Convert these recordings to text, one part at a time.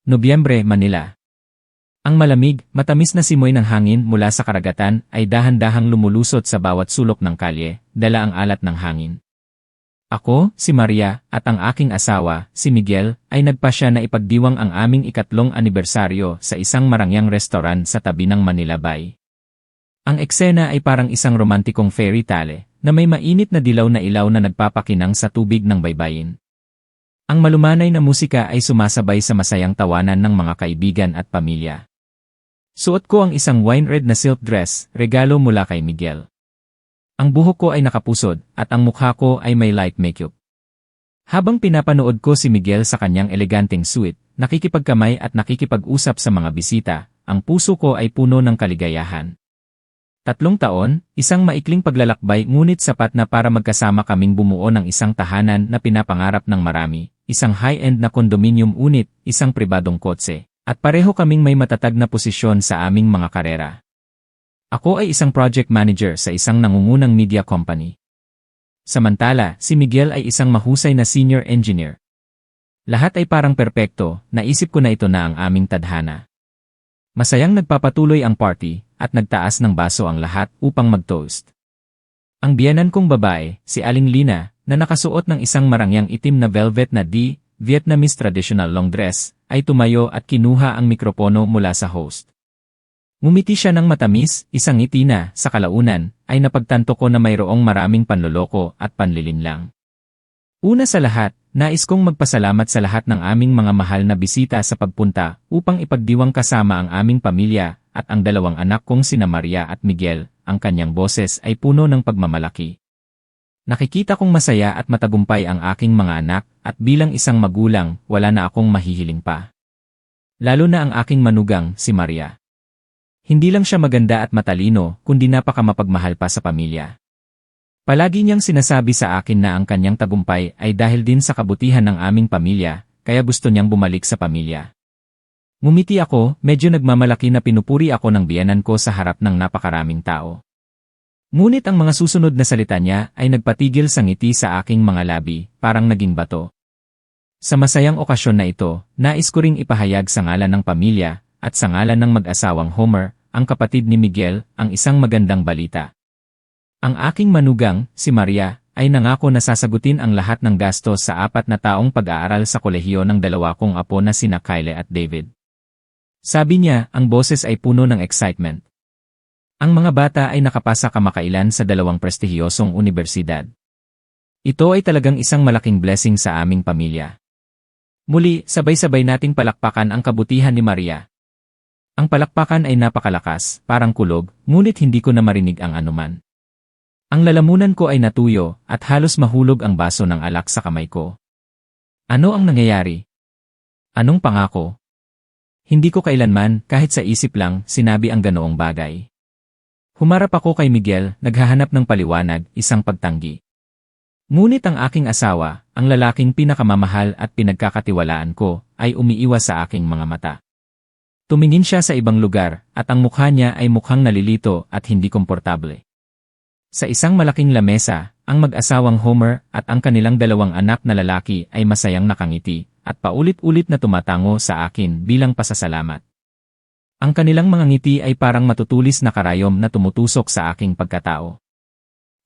Nobyembre, Manila. Ang malamig, matamis na simoy ng hangin mula sa karagatan ay dahan-dahang lumulusot sa bawat sulok ng kalye, dala ang alat ng hangin. Ako, si Maria, at ang aking asawa, si Miguel, ay nagpasya na ipagdiwang ang aming ikatlong anibersaryo sa isang marangyang restaurant sa tabi ng Manila Bay. Ang eksena ay parang isang romantikong fairy tale, na may mainit na dilaw na ilaw na nagpapakinang sa tubig ng baybayin. Ang malumanay na musika ay sumasabay sa masayang tawanan ng mga kaibigan at pamilya. Suot ko ang isang wine red na silk dress, regalo mula kay Miguel. Ang buhok ko ay nakapusod, at ang mukha ko ay may light makeup. Habang pinapanood ko si Miguel sa kanyang eleganteng suit, nakikipagkamay at nakikipag-usap sa mga bisita, ang puso ko ay puno ng kaligayahan. 3 taon, isang maikling paglalakbay ngunit sapat na para magkasama kaming bumuo ng isang tahanan na pinapangarap ng marami, isang high-end na condominium unit, isang pribadong kotse, at pareho kaming may matatag na posisyon sa aming mga karera. Ako ay isang project manager sa isang nangungunang media company. Samantala, si Miguel ay isang mahusay na senior engineer. Lahat ay parang perpekto, naisip ko na ito na ang aming tadhana. Masayang nagpapatuloy ang party, at nagtaas ng baso ang lahat upang mag-toast. Ang biyenan kong babae, si Aling Lina, na nakasuot ng isang marangyang itim na velvet na Vietnamese traditional long dress, ay tumayo at kinuha ang mikropono mula sa host. Ngumiti siya ng matamis, isang ngiti na, sa kalaunan, ay napagtanto ko na mayroong maraming panloloko at panlilinlang. Una sa lahat, nais kong magpasalamat sa lahat ng aming mga mahal na bisita sa pagpunta upang ipagdiwang kasama ang aming pamilya at ang 2 anak kong sina Maria at Miguel, ang kanyang boses ay puno ng pagmamalaki. Nakikita kong masaya at matagumpay ang aking mga anak at bilang isang magulang, wala na akong mahihiling pa. Lalo na ang aking manugang, si Maria. Hindi lang siya maganda at matalino, kundi napakamapagmahal pa sa pamilya. Palagi niyang sinasabi sa akin na ang kanyang tagumpay ay dahil din sa kabutihan ng aming pamilya, kaya gusto niyang bumalik sa pamilya. Ngumiti ako, medyo nagmamalaki na pinupuri ako ng biyenan ko sa harap ng napakaraming tao. Ngunit ang mga susunod na salita niya ay nagpatigil sa ngiti sa aking mga labi, parang naging bato. Sa masayang okasyon na ito, nais ko ring ipahayag sa ngalan ng pamilya, at sa ngalan ng mag-asawang Homer, ang kapatid ni Miguel, ang isang magandang balita. Ang aking manugang, si Maria, ay nangako na sasagutin ang lahat ng gastos sa 4 na taong pag-aaral sa kolehiyo ng 2 kong apo na sina Kyle at David. Sabi niya, ang boses ay puno ng excitement. Ang mga bata ay nakapasa kamakailan sa 2 prestihiyosong unibersidad. Ito ay talagang isang malaking blessing sa aming pamilya. Muli, sabay-sabay nating palakpakan ang kabutihan ni Maria. Ang palakpakan ay napakalakas, parang kulog, ngunit hindi ko na marinig ang anuman. Ang lalamunan ko ay natuyo, at halos mahulog ang baso ng alak sa kamay ko. Ano ang nangyayari? Anong pangako? Hindi ko kailanman, kahit sa isip lang, sinabi ang ganoong bagay. Humarap ako kay Miguel, naghahanap ng paliwanag, isang pagtanggi. Ngunit ang aking asawa, ang lalaking pinakamamahal at pinagkakatiwalaan ko, ay umiiwas sa aking mga mata. Tumingin siya sa ibang lugar, at ang mukha niya ay mukhang nalilito at hindi komportable. Sa isang malaking lamesa, ang mag-asawang Homer at ang kanilang 2 anak na lalaki ay masayang nakangiti, at paulit-ulit na tumatango sa akin bilang pasasalamat. Ang kanilang mga ngiti ay parang matutulis na karayom na tumutusok sa aking pagkatao.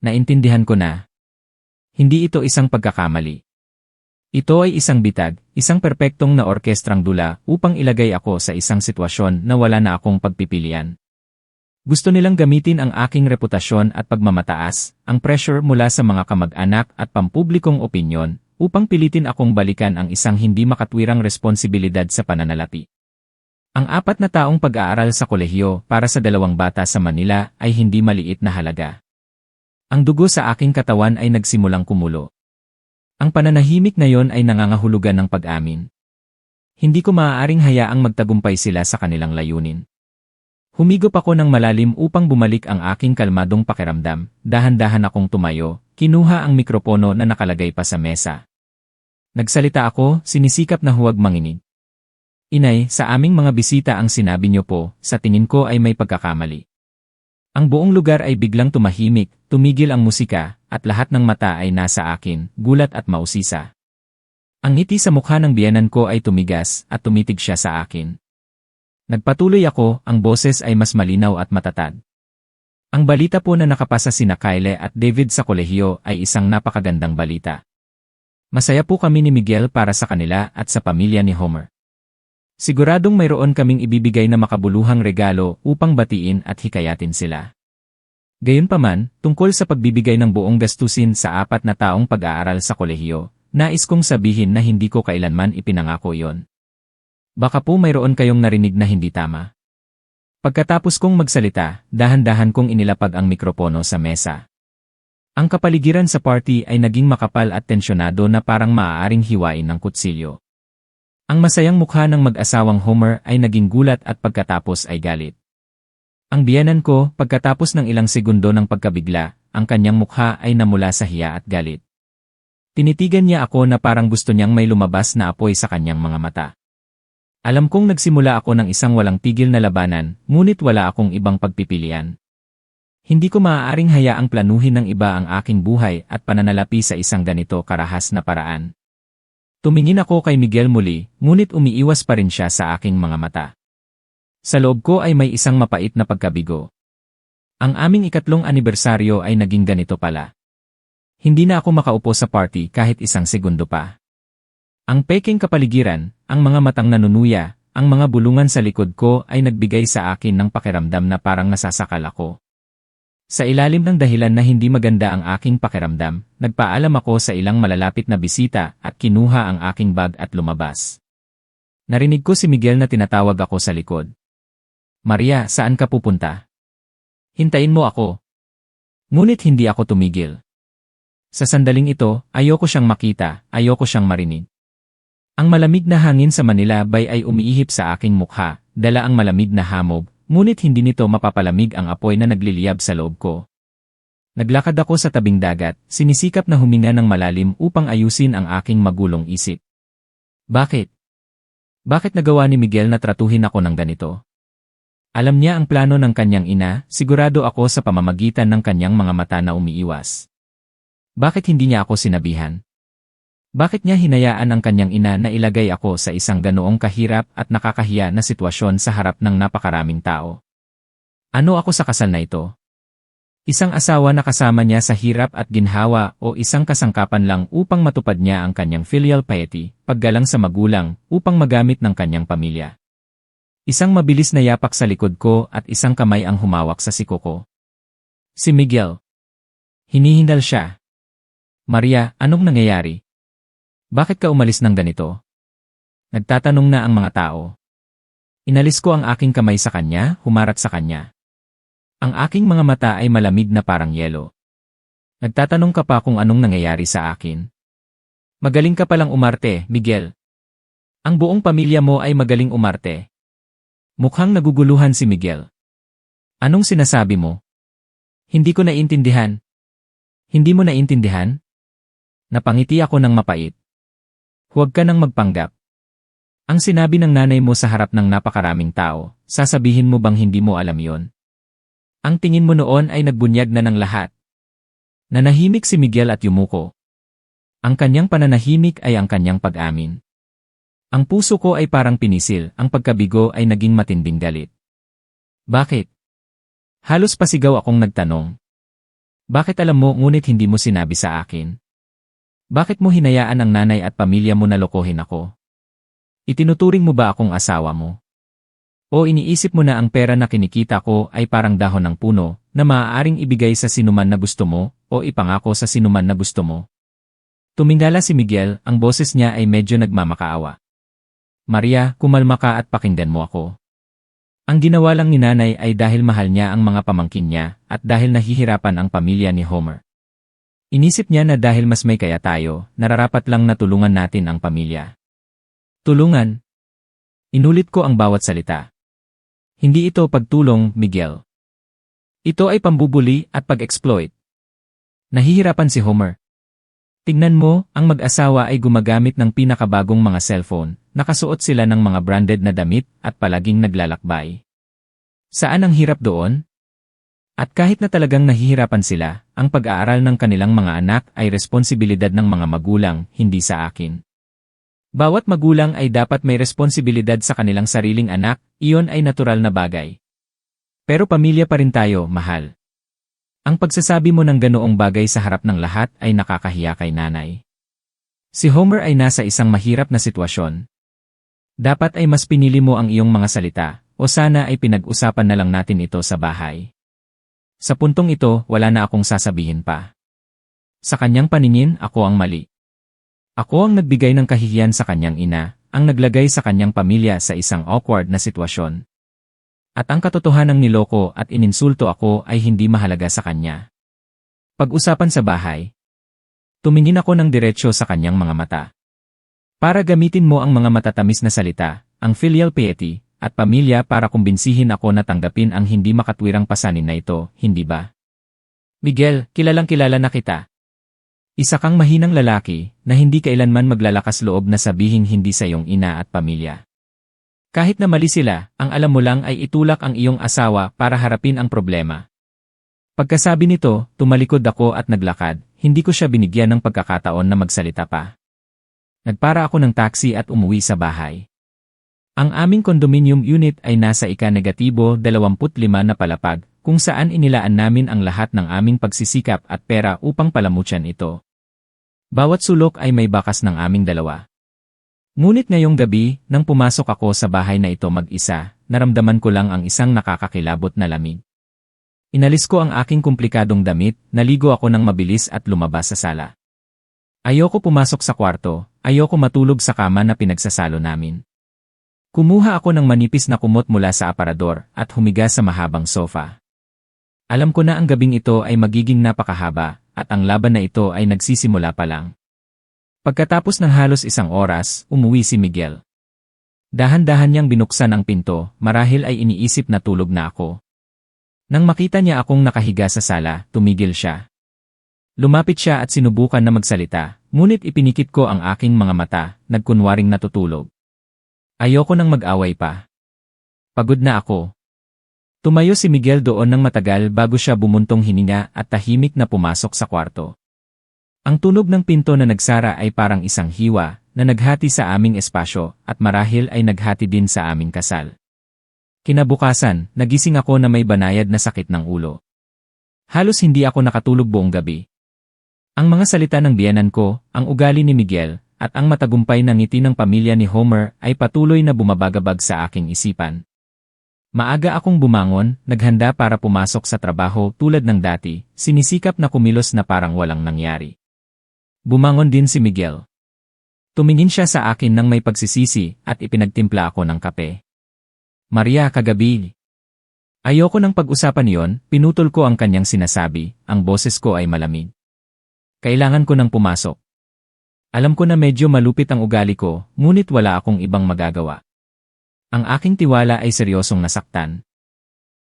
Naintindihan ko na. Hindi ito isang pagkakamali. Ito ay isang bitag, isang perpektong na orkestrang dula upang ilagay ako sa isang sitwasyon na wala na akong pagpipilian. Gusto nilang gamitin ang aking reputasyon at pagmamataas, ang pressure mula sa mga kamag-anak at pampublikong opinyon, upang pilitin akong balikan ang isang hindi makatwirang responsibilidad sa pananalapi. Ang 4 na taong pag-aaral sa kolehiyo para sa 2 bata sa Manila ay hindi maliit na halaga. Ang dugo sa aking katawan ay nagsimulang kumulo. Ang pananahimik na yon ay nangangahulugan ng pag-amin. Hindi ko maaaring hayaang magtagumpay sila sa kanilang layunin. Humigop ako ng malalim upang bumalik ang aking kalmadong pakiramdam, dahan-dahan akong tumayo, kinuha ang mikropono na nakalagay pa sa mesa. Nagsalita ako, sinisikap na huwag manginig. Inay, sa aming mga bisita ang sinabi niyo po, sa tingin ko ay may pagkakamali. Ang buong lugar ay biglang tumahimik, tumigil ang musika, at lahat ng mata ay nasa akin, gulat at mausisa. Ang ngiti sa mukha ng biyenan ko ay tumigas at tumitig siya sa akin. Nagpatuloy ako, ang boses ay mas malinaw at matatag. Ang balita po na nakapasa sina Kyle at David sa kolehiyo ay isang napakagandang balita. Masaya po kami ni Miguel para sa kanila at sa pamilya ni Homer. Siguradong mayroon kaming ibibigay na makabuluhang regalo upang batiin at hikayatin sila. Gayunpaman, tungkol sa pagbibigay ng buong gastusin sa 4 na taong pag-aaral sa kolehiyo, nais kong sabihin na hindi ko kailanman ipinangako yon. Baka po mayroon kayong narinig na hindi tama. Pagkatapos kong magsalita, dahan-dahan kong inilapag ang mikropono sa mesa. Ang kapaligiran sa party ay naging makapal at tensyonado na parang maaaring hiwain ng kutsilyo. Ang masayang mukha ng mag-asawang Homer ay naging gulat at pagkatapos ay galit. Ang biyenan ko, pagkatapos ng ilang segundo ng pagkabigla, ang kanyang mukha ay namula sa hiya at galit. Tinitigan niya ako na parang gusto niyang may lumabas na apoy sa kanyang mga mata. Alam kong nagsimula ako ng isang walang tigil na labanan, ngunit wala akong ibang pagpipilian. Hindi ko maaaring hayaang planuhin ng iba ang aking buhay at pananalapi sa isang ganito karahas na paraan. Tumingin ako kay Miguel muli, ngunit umiiwas pa rin siya sa aking mga mata. Sa loob ko ay may isang mapait na pagkabigo. Ang aming 3 anibersaryo ay naging ganito pala. Hindi na ako makaupo sa party kahit isang segundo pa. Ang peking kapaligiran, ang mga matang nanunuya, ang mga bulungan sa likod ko ay nagbigay sa akin ng pakiramdam na parang nasasakal ako. Sa ilalim ng dahilan na hindi maganda ang aking pakiramdam, nagpaalam ako sa ilang malalapit na bisita at kinuha ang aking bag at lumabas. Narinig ko si Miguel na tinatawag ako sa likod. Maria, saan ka pupunta? Hintayin mo ako. Ngunit hindi ako tumigil. Sa sandaling ito, ayoko siyang makita, ayoko siyang marinig. Ang malamig na hangin sa Manila Bay ay umiihip sa aking mukha, dala ang malamig na hamog. Ngunit hindi nito mapapalamig ang apoy na nagliliyab sa loob ko. Naglakad ako sa tabing dagat, sinisikap na huminga ng malalim upang ayusin ang aking magulong isip. Bakit? Bakit nagawa ni Miguel na tratuhin ako ng ganito? Alam niya ang plano ng kanyang ina, sigurado ako sa pamamagitan ng kanyang mga mata na umiiwas. Bakit hindi niya ako sinabihan? Bakit niya hinayaan ang kanyang ina na ilagay ako sa isang ganoong kahirap at nakakahiya na sitwasyon sa harap ng napakaraming tao? Ano ako sa kasal na ito? Isang asawa na kasama niya sa hirap at ginhawa o isang kasangkapan lang upang matupad niya ang kanyang filial piety, paggalang sa magulang, upang magamit ng kanyang pamilya? Isang mabilis na yapak sa likod ko at isang kamay ang humawak sa siko ko. Si Miguel. Hinihindal siya. Maria, anong nangyayari? Bakit ka umalis ng ganito? Nagtatanong na ang mga tao. Inalis ko ang aking kamay sa kanya, humarap sa kanya. Ang aking mga mata ay malamig na parang yelo. Nagtatanong ka pa kung anong nangyayari sa akin. Magaling ka palang umarte, Miguel. Ang buong pamilya mo ay magaling umarte. Mukhang naguguluhan si Miguel. Anong sinasabi mo? Hindi ko naiintindihan. Hindi mo naiintindihan? Napangiti ako ng mapait. Huwag ka nang magpanggap. Ang sinabi ng nanay mo sa harap ng napakaraming tao, sasabihin mo bang hindi mo alam yon? Ang tingin mo noon ay nagbunyag na ng lahat. Nanahimik si Miguel at yumuko. Ang kanyang pananahimik ay ang kanyang pag-amin. Ang puso ko ay parang pinisil, ang pagkabigo ay naging matinding galit. Bakit? Halos pasigaw akong nagtanong. Bakit alam mo ngunit hindi mo sinabi sa akin? Bakit mo hinayaan ang nanay at pamilya mo na lokohin ako? Itinuturing mo ba akong asawa mo? O iniisip mo na ang pera na kinikita ko ay parang dahon ng puno na maaaring ibigay sa sinuman na gusto mo o ipangako sa sinuman na gusto mo? Tumingala si Miguel, ang boses niya ay medyo nagmamakaawa. Maria, kumalma ka at pakinggan mo ako. Ang ginawa lang ni nanay ay dahil mahal niya ang mga pamangkin niya at dahil nahihirapan ang pamilya ni Homer. Inisip niya na dahil mas may kaya tayo, nararapat lang na tulungan natin ang pamilya. Tulungan? Inulit ko ang bawat salita. Hindi ito pagtulong, Miguel. Ito ay pambubuli at pag-exploit. Nahihirapan si Homer. Tingnan mo, ang mag-asawa ay gumagamit ng pinakabagong mga cellphone, nakasuot sila ng mga branded na damit at palaging naglalakbay. Saan ang hirap doon? At kahit na talagang nahihirapan sila, ang pag-aaral ng kanilang mga anak ay responsibilidad ng mga magulang, hindi sa akin. Bawat magulang ay dapat may responsibilidad sa kanilang sariling anak, iyon ay natural na bagay. Pero pamilya pa rin tayo, mahal. Ang pagsasabi mo ng ganoong bagay sa harap ng lahat ay nakakahiya kay nanay. Si Homer ay nasa isang mahirap na sitwasyon. Dapat ay mas pinili mo ang iyong mga salita, o sana ay pinag-usapan na lang natin ito sa bahay. Sa puntong ito, wala na akong sasabihin pa. Sa kanyang paningin, ako ang mali. Ako ang nagbigay ng kahihiyan sa kanyang ina, ang naglagay sa kanyang pamilya sa isang awkward na sitwasyon. At ang katotohanang niloko at ininsulto ako ay hindi mahalaga sa kanya. Pag-usapan sa bahay. Tumingin ako ng diretsyo sa kanyang mga mata. Para gamitin mo ang mga matatamis na salita, ang filial piety, at pamilya para kumbinsihin ako na tanggapin ang hindi makatwirang pasanin na ito, hindi ba? Miguel, kilalang-kilala na kita. Isa kang mahinang lalaki na hindi kailanman maglalakas loob na sabihin hindi sa iyong ina at pamilya. Kahit na mali sila, ang alam mo lang ay itulak ang iyong asawa para harapin ang problema. Pagkasabi nito, tumalikod ako at naglakad, hindi ko siya binigyan ng pagkakataon na magsalita pa. Nagpara ako ng taxi at umuwi sa bahay. Ang aming condominium unit ay nasa ika-25 na palapag, kung saan inilaan namin ang lahat ng aming pagsisikap at pera upang palamutyan ito. Bawat sulok ay may bakas ng aming dalawa. Ngunit ngayong gabi, nang pumasok ako sa bahay na ito mag-isa, naramdaman ko lang ang isang nakakakilabot na lamig. Inalis ko ang aking komplikadong damit, naligo ako ng mabilis at lumabas sa sala. Ayoko pumasok sa kwarto, ayoko matulog sa kama na pinagsasalo namin. Kumuha ako ng manipis na kumot mula sa aparador at humiga sa mahabang sofa. Alam ko na ang gabing ito ay magiging napakahaba at ang laban na ito ay nagsisimula pa lang. Pagkatapos ng halos isang oras, umuwi si Miguel. Dahan-dahan niyang binuksan ang pinto, marahil ay iniisip na tulog na ako. Nang makita niya akong nakahiga sa sala, tumigil siya. Lumapit siya at sinubukan na magsalita, ngunit ipinikit ko ang aking mga mata, nagkunwaring natutulog. Ayoko nang mag-away pa. Pagod na ako. Tumayo si Miguel doon ng matagal bago siya bumuntong hininga at tahimik na pumasok sa kwarto. Ang tunog ng pinto na nagsara ay parang isang hiwa na naghati sa aming espasyo at marahil ay naghati din sa aming kasal. Kinabukasan, nagising ako na may banayad na sakit ng ulo. Halos hindi ako nakatulog buong gabi. Ang mga salita ng biyenan ko, ang ugali ni Miguel, at ang matagumpay na ngiti ng pamilya ni Homer ay patuloy na bumabagabag sa aking isipan. Maaga akong bumangon, naghanda para pumasok sa trabaho tulad ng dati, sinisikap na kumilos na parang walang nangyari. Bumangon din si Miguel. Tumingin siya sa akin nang may pagsisisi at ipinagtimpla ako ng kape. Maria, kagabi. Ayoko nang pag-usapan iyon, pinutol ko ang kanyang sinasabi, ang boses ko ay malamig. Kailangan ko nang pumasok. Alam ko na medyo malupit ang ugali ko, ngunit wala akong ibang magagawa. Ang aking tiwala ay seryosong nasaktan.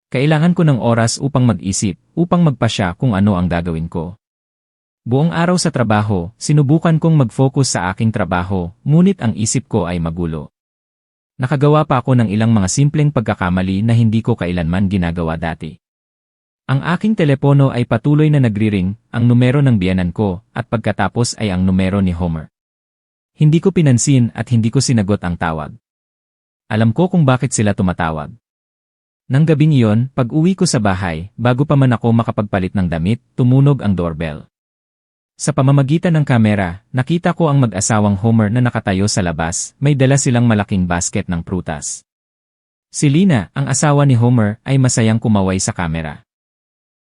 Kailangan ko ng oras upang mag-isip, upang magpasya kung ano ang gagawin ko. Buong araw sa trabaho, sinubukan kong mag-focus sa aking trabaho, ngunit ang isip ko ay magulo. Nakagawa pa ako ng ilang mga simpleng pagkakamali na hindi ko kailanman ginagawa dati. Ang aking telepono ay patuloy na nagri-ring, ang numero ng biyenan ko, at pagkatapos ay ang numero ni Homer. Hindi ko pinansin at hindi ko sinagot ang tawag. Alam ko kung bakit sila tumatawag. Nang gabing iyon, pag-uwi ko sa bahay, bago pa man ako makapagpalit ng damit, tumunog ang doorbell. Sa pamamagitan ng kamera, nakita ko ang mag-asawang Homer na nakatayo sa labas, may dala silang malaking basket ng prutas. Si Lina, ang asawa ni Homer, ay masayang kumaway sa kamera.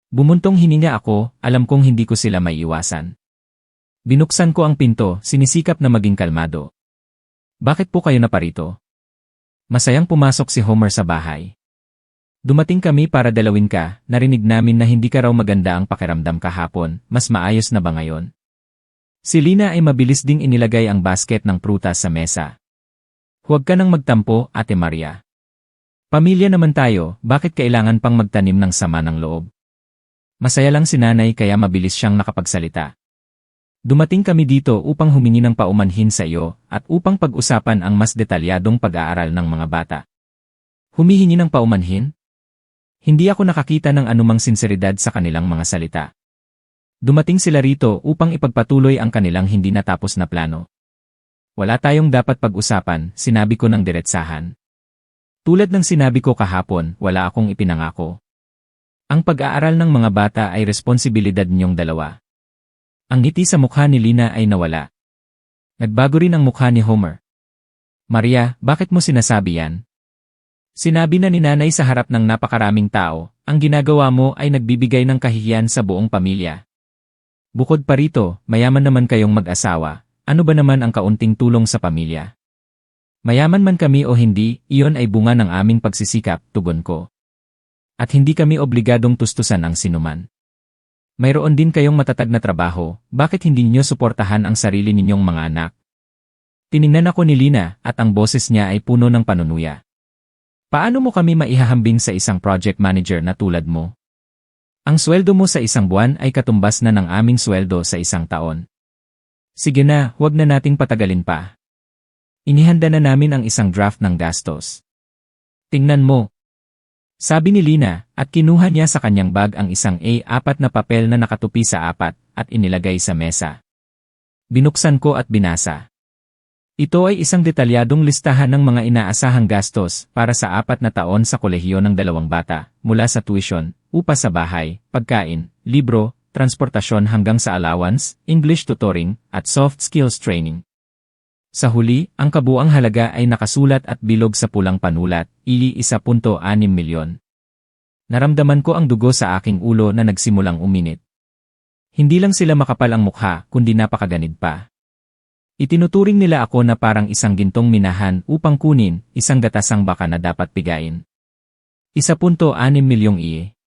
Bumuntong hininga ako, alam kong hindi ko sila maiiwasan. Binuksan ko ang pinto, sinisikap na maging kalmado. Bakit po kayo naparito? Masayang pumasok si Homer sa bahay. Dumating kami para dalawin ka, narinig namin na hindi ka raw maganda ang pakiramdam kahapon, mas maayos na ba ngayon? Si Lina ay mabilis ding inilagay ang basket ng prutas sa mesa. Huwag ka nang magtampo, Ate Maria. Pamilya naman tayo, bakit kailangan pang magtanim ng sama ng loob? Masaya lang si nanay kaya mabilis siyang nakapagsalita. Dumating kami dito upang humingi ng paumanhin sa iyo at upang pag-usapan ang mas detalyadong pag-aaral ng mga bata. Humihingi ng paumanhin? Hindi ako nakakita ng anumang sinseridad sa kanilang mga salita. Dumating sila rito upang ipagpatuloy ang kanilang hindi natapos na plano. Wala tayong dapat pag-usapan, sinabi ko ng diretsahan. Tulad ng sinabi ko kahapon, wala akong ipinangako. Ang pag-aaral ng mga bata ay responsibilidad ninyong dalawa. Ang ngiti sa mukha ni Lina ay nawala. Nagbago rin ang mukha ni Homer. Maria, bakit mo sinasabi yan? Sinabi na ni nanay sa harap ng napakaraming tao, ang ginagawa mo ay nagbibigay ng kahihiyan sa buong pamilya. Bukod pa rito, mayaman naman kayong mag-asawa, ano ba naman ang kaunting tulong sa pamilya? Mayaman man kami o hindi, iyon ay bunga ng aming pagsisikap, tugon ko. At hindi kami obligadong tustusan ang sinuman. Mayroon din kayong matatag na trabaho, bakit hindi niyo suportahan ang sarili ninyong mga anak? Tiningnan ako ni Lina at ang boses niya ay puno ng panunuya. Paano mo kami maihahambing sa isang project manager na tulad mo? Ang sweldo mo sa isang buwan ay katumbas na ng aming sweldo sa isang taon. Sige na, huwag na nating patagalin pa. Inihanda na namin ang isang draft ng gastos. Tingnan mo. Sabi ni Lina, at kinuha niya sa kanyang bag ang isang A4 na papel na nakatupi sa apat at inilagay sa mesa. Binuksan ko at binasa. Ito ay isang detalyadong listahan ng mga inaasahang gastos para sa 4 na taon sa kolehiyo ng 2 bata, mula sa tuition, upa sa bahay, pagkain, libro, transportasyon hanggang sa allowance, English tutoring, at soft skills training. Sa huli, ang kabuang halaga ay nakasulat at bilog sa pulang panulat, 1.6 milyon. Naramdaman ko ang dugo sa aking ulo na nagsimulang uminit. Hindi lang sila makapal ang mukha, kundi napakaganid pa. Itinuturing nila ako na parang isang gintong minahan upang kunin, isang gatasang baka na dapat pigain. 1.6 milyong iye.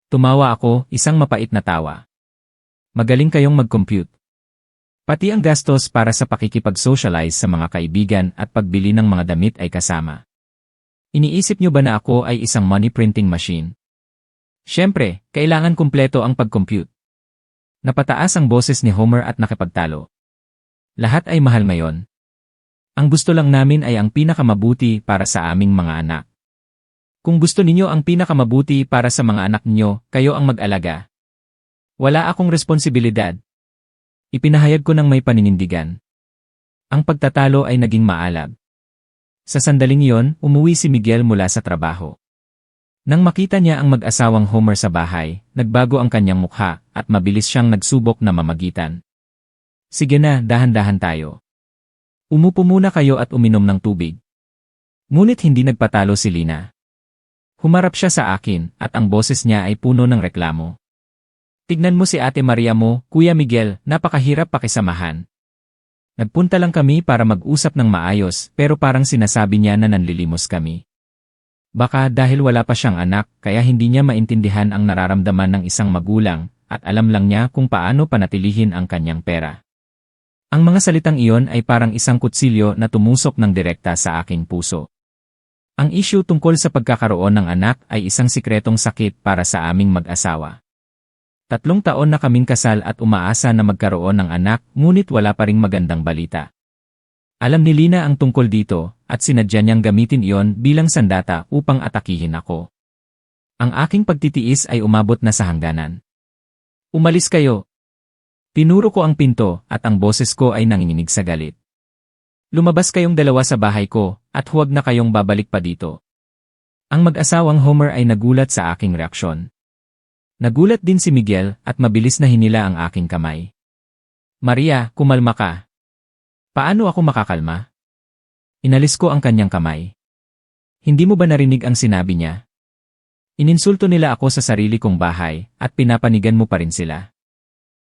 Tumawa ako, isang mapait na tawa. Magaling kayong mag-compute. Pati ang gastos para sa pakikipag-socialize sa mga kaibigan at pagbili ng mga damit ay kasama. Iniisip nyo ba na ako ay isang money printing machine? Siyempre, kailangan kumpleto ang pag-compute. Napataas ang boses ni Homer at nakipagtalo. Lahat ay mahal ngayon. Ang gusto lang namin ay ang pinakamabuti para sa aming mga anak. Kung gusto ninyo ang pinakamabuti para sa mga anak ninyo, kayo ang mag-alaga. Wala akong responsibilidad. Ipinahayag ko ng may paninindigan. Ang pagtatalo ay naging maalab. Sa sandaling iyon, umuwi si Miguel mula sa trabaho. Nang makita niya ang mag-asawang Homer sa bahay, nagbago ang kanyang mukha at mabilis siyang nagsubok na mamagitan. Sige na, dahan-dahan tayo. Umupo muna kayo at uminom ng tubig. Ngunit hindi nagpatalo si Lina. Humarap siya sa akin at ang boses niya ay puno ng reklamo. Tignan mo si Ate Maria mo, Kuya Miguel, napakahirap pakisamahan. Nagpunta lang kami para mag-usap ng maayos pero parang sinasabi niya na nanlilimos kami. Baka dahil wala pa siyang anak kaya hindi niya maintindihan ang nararamdaman ng isang magulang at alam lang niya kung paano panatilihin ang kanyang pera. Ang mga salitang iyon ay parang isang kutsilyo na tumusok ng direkta sa aking puso. Ang issue tungkol sa pagkakaroon ng anak ay isang sikretong sakit para sa aming mag-asawa. 3 taon na kaming kasal at umaasa na magkaroon ng anak, ngunit wala pa ring magandang balita. Alam ni Lina ang tungkol dito, at sinadya niyang gamitin iyon bilang sandata upang atakihin ako. Ang aking pagtitiis ay umabot na sa hangganan. Umalis kayo! Tinuro ko ang pinto at ang boses ko ay nanginginig sa galit. Lumabas kayong dalawa sa bahay ko at huwag na kayong babalik pa dito. Ang mag-asawang Homer ay nagulat sa aking reaksyon. Nagulat din si Miguel at mabilis na hinila ang aking kamay. Maria, kumalma ka. Paano ako makakalma? Inalis ko ang kanyang kamay. Hindi mo ba narinig ang sinabi niya? Ininsulto nila ako sa sarili kong bahay at pinapanigan mo pa rin sila.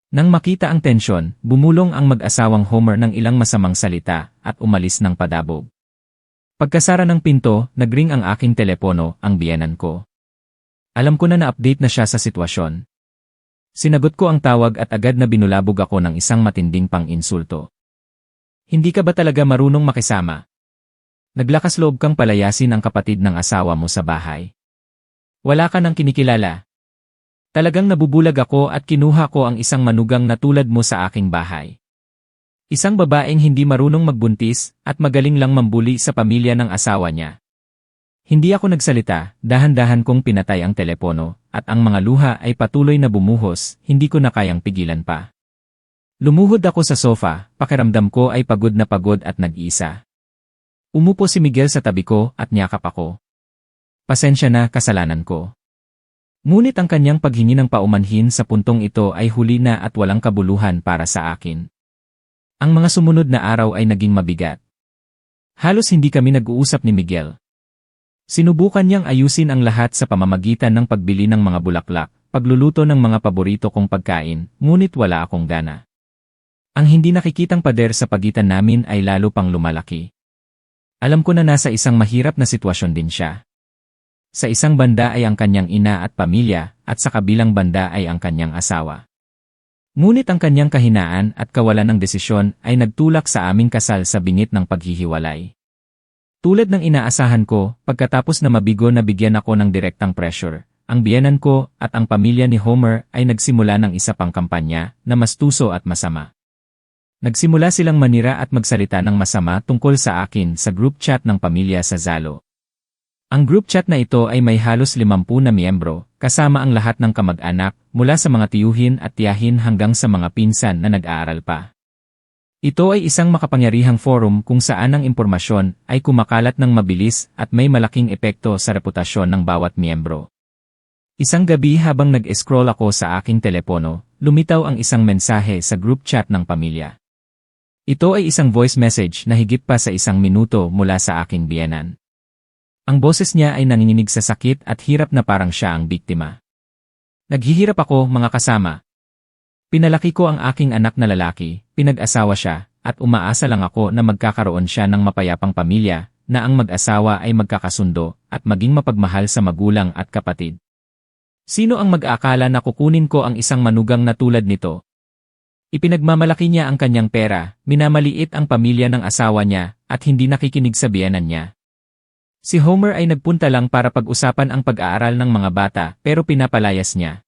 Nang makita ang tensyon, bumulong ang mag-asawang Homer ng ilang masamang salita at umalis ng padabog. Pagkasara ng pinto, nagring ang aking telepono, ang biyenan ko. Alam ko na na-update na siya sa sitwasyon. Sinagot ko ang tawag at agad na binulabog ako ng isang matinding pang-insulto. Hindi ka ba talaga marunong makisama? Naglakas loob kang palayasin ang kapatid ng asawa mo sa bahay. Wala ka nang kinikilala. Talagang nabubulag ako at kinuha ko ang isang manugang na tulad mo sa aking bahay. Isang babaeng hindi marunong magbuntis at magaling lang mambuli sa pamilya ng asawa niya. Hindi ako nagsalita, dahan-dahan kong pinatay ang telepono, at ang mga luha ay patuloy na bumuhos, hindi ko na kayang pigilan pa. Lumuhod ako sa sofa, pakiramdam ko ay pagod na pagod at nag-iisa. Umupo si Miguel sa tabi ko at niyakap ako. Pasensya na, kasalanan ko. Ngunit ang kanyang paghingi ng paumanhin sa puntong ito ay huli na at walang kabuluhan para sa akin. Ang mga sumunod na araw ay naging mabigat. Halos hindi kami nag-uusap ni Miguel. Sinubukan niyang ayusin ang lahat sa pamamagitan ng pagbili ng mga bulaklak, pagluluto ng mga paborito kong pagkain, ngunit wala akong gana. Ang hindi nakikitang pader sa pagitan namin ay lalo pang lumalaki. Alam ko na nasa isang mahirap na sitwasyon din siya. Sa isang banda ay ang kanyang ina at pamilya, at sa kabilang banda ay ang kanyang asawa. Ngunit ang kanyang kahinaan at kawalan ng desisyon ay nagtulak sa aming kasal sa bingit ng paghihiwalay. Tulad ng inaasahan ko, pagkatapos na mabigo na bigyan ako ng direktang pressure, ang biyenan ko at ang pamilya ni Homer ay nagsimula ng isa pang kampanya na mas tuso at masama. Nagsimula silang manira at magsalita ng masama tungkol sa akin sa group chat ng pamilya sa Zalo. Ang group chat na ito ay may halos 50 na miyembro, kasama ang lahat ng kamag-anak, mula sa mga tiyuhin at tiyahin hanggang sa mga pinsan na nag-aaral pa. Ito ay isang makapangyarihang forum kung saan ang impormasyon ay kumakalat ng mabilis at may malaking epekto sa reputasyon ng bawat miyembro. Isang gabi habang nag-scroll ako sa aking telepono, lumitaw ang isang mensahe sa group chat ng pamilya. Ito ay isang voice message na higit pa sa 1 minuto mula sa aking biyenan. Ang boses niya ay nanginginig sa sakit at hirap na parang siya ang biktima. Naghihirap ako, mga kasama. Pinalaki ko ang aking anak na lalaki, pinag-asawa siya, at umaasa lang ako na magkakaroon siya ng mapayapang pamilya, na ang mag-asawa ay magkakasundo, at maging mapagmahal sa magulang at kapatid. Sino ang mag-aakala na kukunin ko ang isang manugang na tulad nito? Ipinagmamalaki niya ang kanyang pera, minamaliit ang pamilya ng asawa niya, at hindi nakikinig sa biyenan niya. Si Homer ay nagpunta lang para pag-usapan ang pag-aaral ng mga bata pero pinapalayas niya.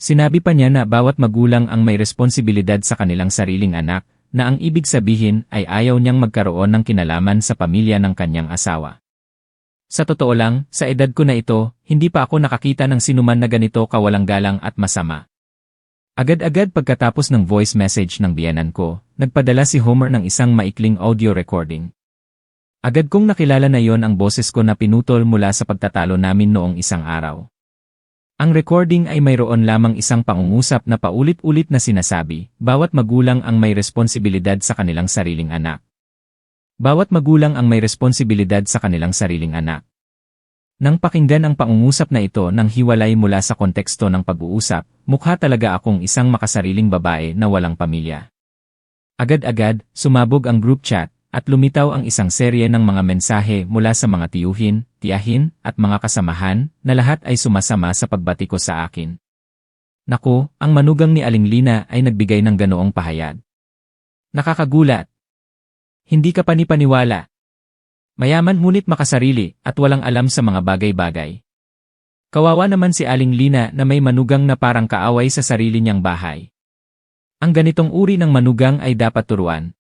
Sinabi pa niya na bawat magulang ang may responsibilidad sa kanilang sariling anak, na ang ibig sabihin ay ayaw niyang magkaroon ng kinalaman sa pamilya ng kanyang asawa. Sa totoo lang, sa edad ko na ito, hindi pa ako nakakita ng sinuman na ganito kawalang galang at masama. Agad-agad pagkatapos ng voice message ng biyenan ko, nagpadala si Homer ng isang maikling audio recording. Agad kong nakilala na yon ang boses ko na pinutol mula sa pagtatalo namin noong isang araw. Ang recording ay mayroon lamang isang pangungusap na paulit-ulit na sinasabi, bawat magulang ang may responsibilidad sa kanilang sariling anak. Bawat magulang ang may responsibilidad sa kanilang sariling anak. Nang pakinggan ang pangungusap na ito nang hiwalay mula sa konteksto ng pag-uusap, mukha talaga akong isang makasariling babae na walang pamilya. Agad-agad, sumabog ang group chat, at lumitaw ang isang serye ng mga mensahe mula sa mga tiyuhin, tiyahin, at mga kasamahan, na lahat ay sumasama sa pagbati ko sa akin. Naku, ang manugang ni Aling Lina ay nagbigay ng ganoong pahayag. Nakakagulat. Hindi ka panipaniwala. Mayaman ngunit makasarili, at walang alam sa mga bagay-bagay. Kawawa naman si Aling Lina na may manugang na parang kaaway sa sarili niyang bahay. Ang ganitong uri ng manugang ay dapat turuan.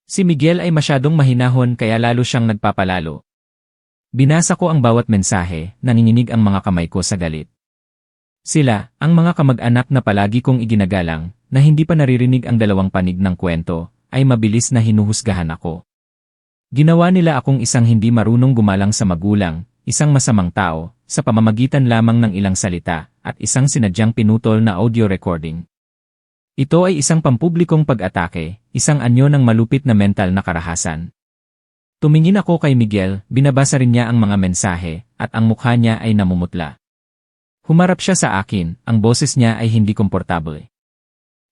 Si Miguel ay masyadong mahinahon kaya lalo siyang nagpapalalo. Binasa ko ang bawat mensahe, nanginginig ang mga kamay ko sa galit. Sila, ang mga kamag-anak na palagi kong iginagalang, na hindi pa naririnig ang dalawang panig ng kwento, ay mabilis na hinuhusgahan ako. Ginawa nila akong isang hindi marunong gumalang sa magulang, isang masamang tao, sa pamamagitan lamang ng ilang salita, at isang sinadyang pinutol na audio recording. Ito ay isang pampublikong pag-atake, isang anyo ng malupit na mental na karahasan. Tumingin ako kay Miguel, binabasa rin niya ang mga mensahe, at ang mukha niya ay namumutla. Humarap siya sa akin, ang boses niya ay hindi komportable.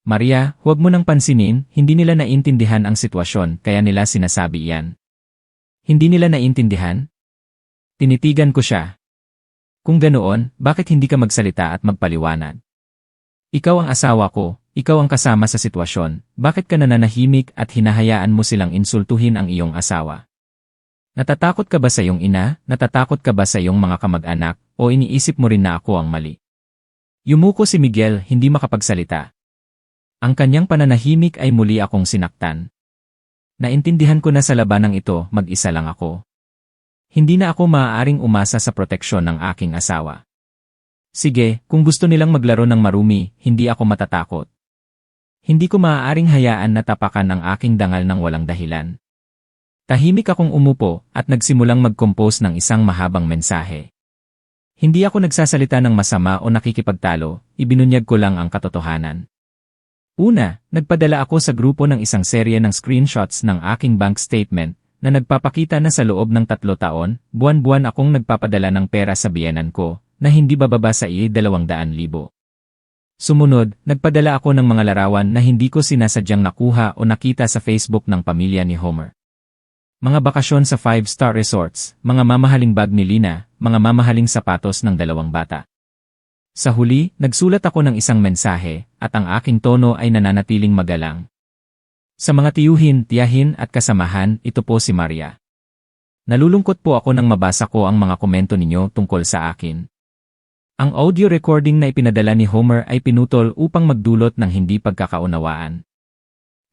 Maria, huwag mo nang pansinin, hindi nila naintindihan ang sitwasyon kaya nila sinasabi iyan. Hindi nila naintindihan? Tinitigan ko siya. Kung ganoon, bakit hindi ka magsalita at magpaliwanag? Ikaw ang asawa ko. Ikaw ang kasama sa sitwasyon, bakit ka nananahimik at hinahayaan mo silang insultuhin ang iyong asawa? Natatakot ka ba sa iyong ina, natatakot ka ba sa iyong mga kamag-anak, o iniisip mo rin na ako ang mali? Yumuko si Miguel, hindi makapagsalita. Ang kanyang pananahimik ay muli akong sinaktan. Naintindihan ko na sa labanang ito, mag-isa lang ako. Hindi na ako maaaring umasa sa proteksyon ng aking asawa. Sige, kung gusto nilang maglaro ng marumi, hindi ako matatakot. Hindi ko maaaring hayaan na tapakan ang aking dangal ng walang dahilan. Tahimik akong umupo at nagsimulang mag-compose ng isang mahabang mensahe. Hindi ako nagsasalita ng masama o nakikipagtalo, ibinunyag ko lang ang katotohanan. Una, nagpadala ako sa grupo ng isang serye ng screenshots ng aking bank statement na nagpapakita na sa loob ng 3 taon, buwan-buwan akong nagpapadala ng pera sa biyenan ko na hindi bababa sa 200,000. Sumunod, nagpadala ako ng mga larawan na hindi ko sinasadyang nakuha o nakita sa Facebook ng pamilya ni Homer. Mga bakasyon sa 5-star resorts, mga mamahaling bag ni Lina, mga mamahaling sapatos ng 2 bata. Sa huli, nagsulat ako ng isang mensahe at ang aking tono ay nananatiling magalang. Sa mga tiyuhin, tiyahin at kasamahan, ito po si Maria. Nalulungkot po ako nang mabasa ko ang mga komento ninyo tungkol sa akin. Ang audio recording na ipinadala ni Homer ay pinutol upang magdulot ng hindi pagkakaunawaan.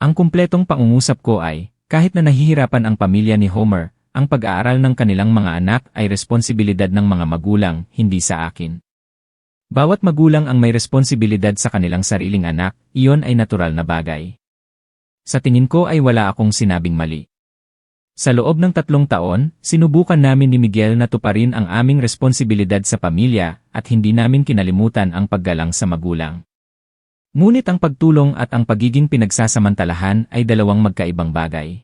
Ang kumpletong pangungusap ko ay, kahit na nahihirapan ang pamilya ni Homer, ang pag-aaral ng kanilang mga anak ay responsibilidad ng mga magulang, hindi sa akin. Bawat magulang ang may responsibilidad sa kanilang sariling anak, iyon ay natural na bagay. Sa tingin ko ay wala akong sinabing mali. Sa loob ng 3 taon, sinubukan namin ni Miguel na tuparin ang aming responsibilidad sa pamilya at hindi namin kinalimutan ang paggalang sa magulang. Ngunit ang pagtulong at ang pagiging pinagsasamantalahan ay dalawang magkaibang bagay.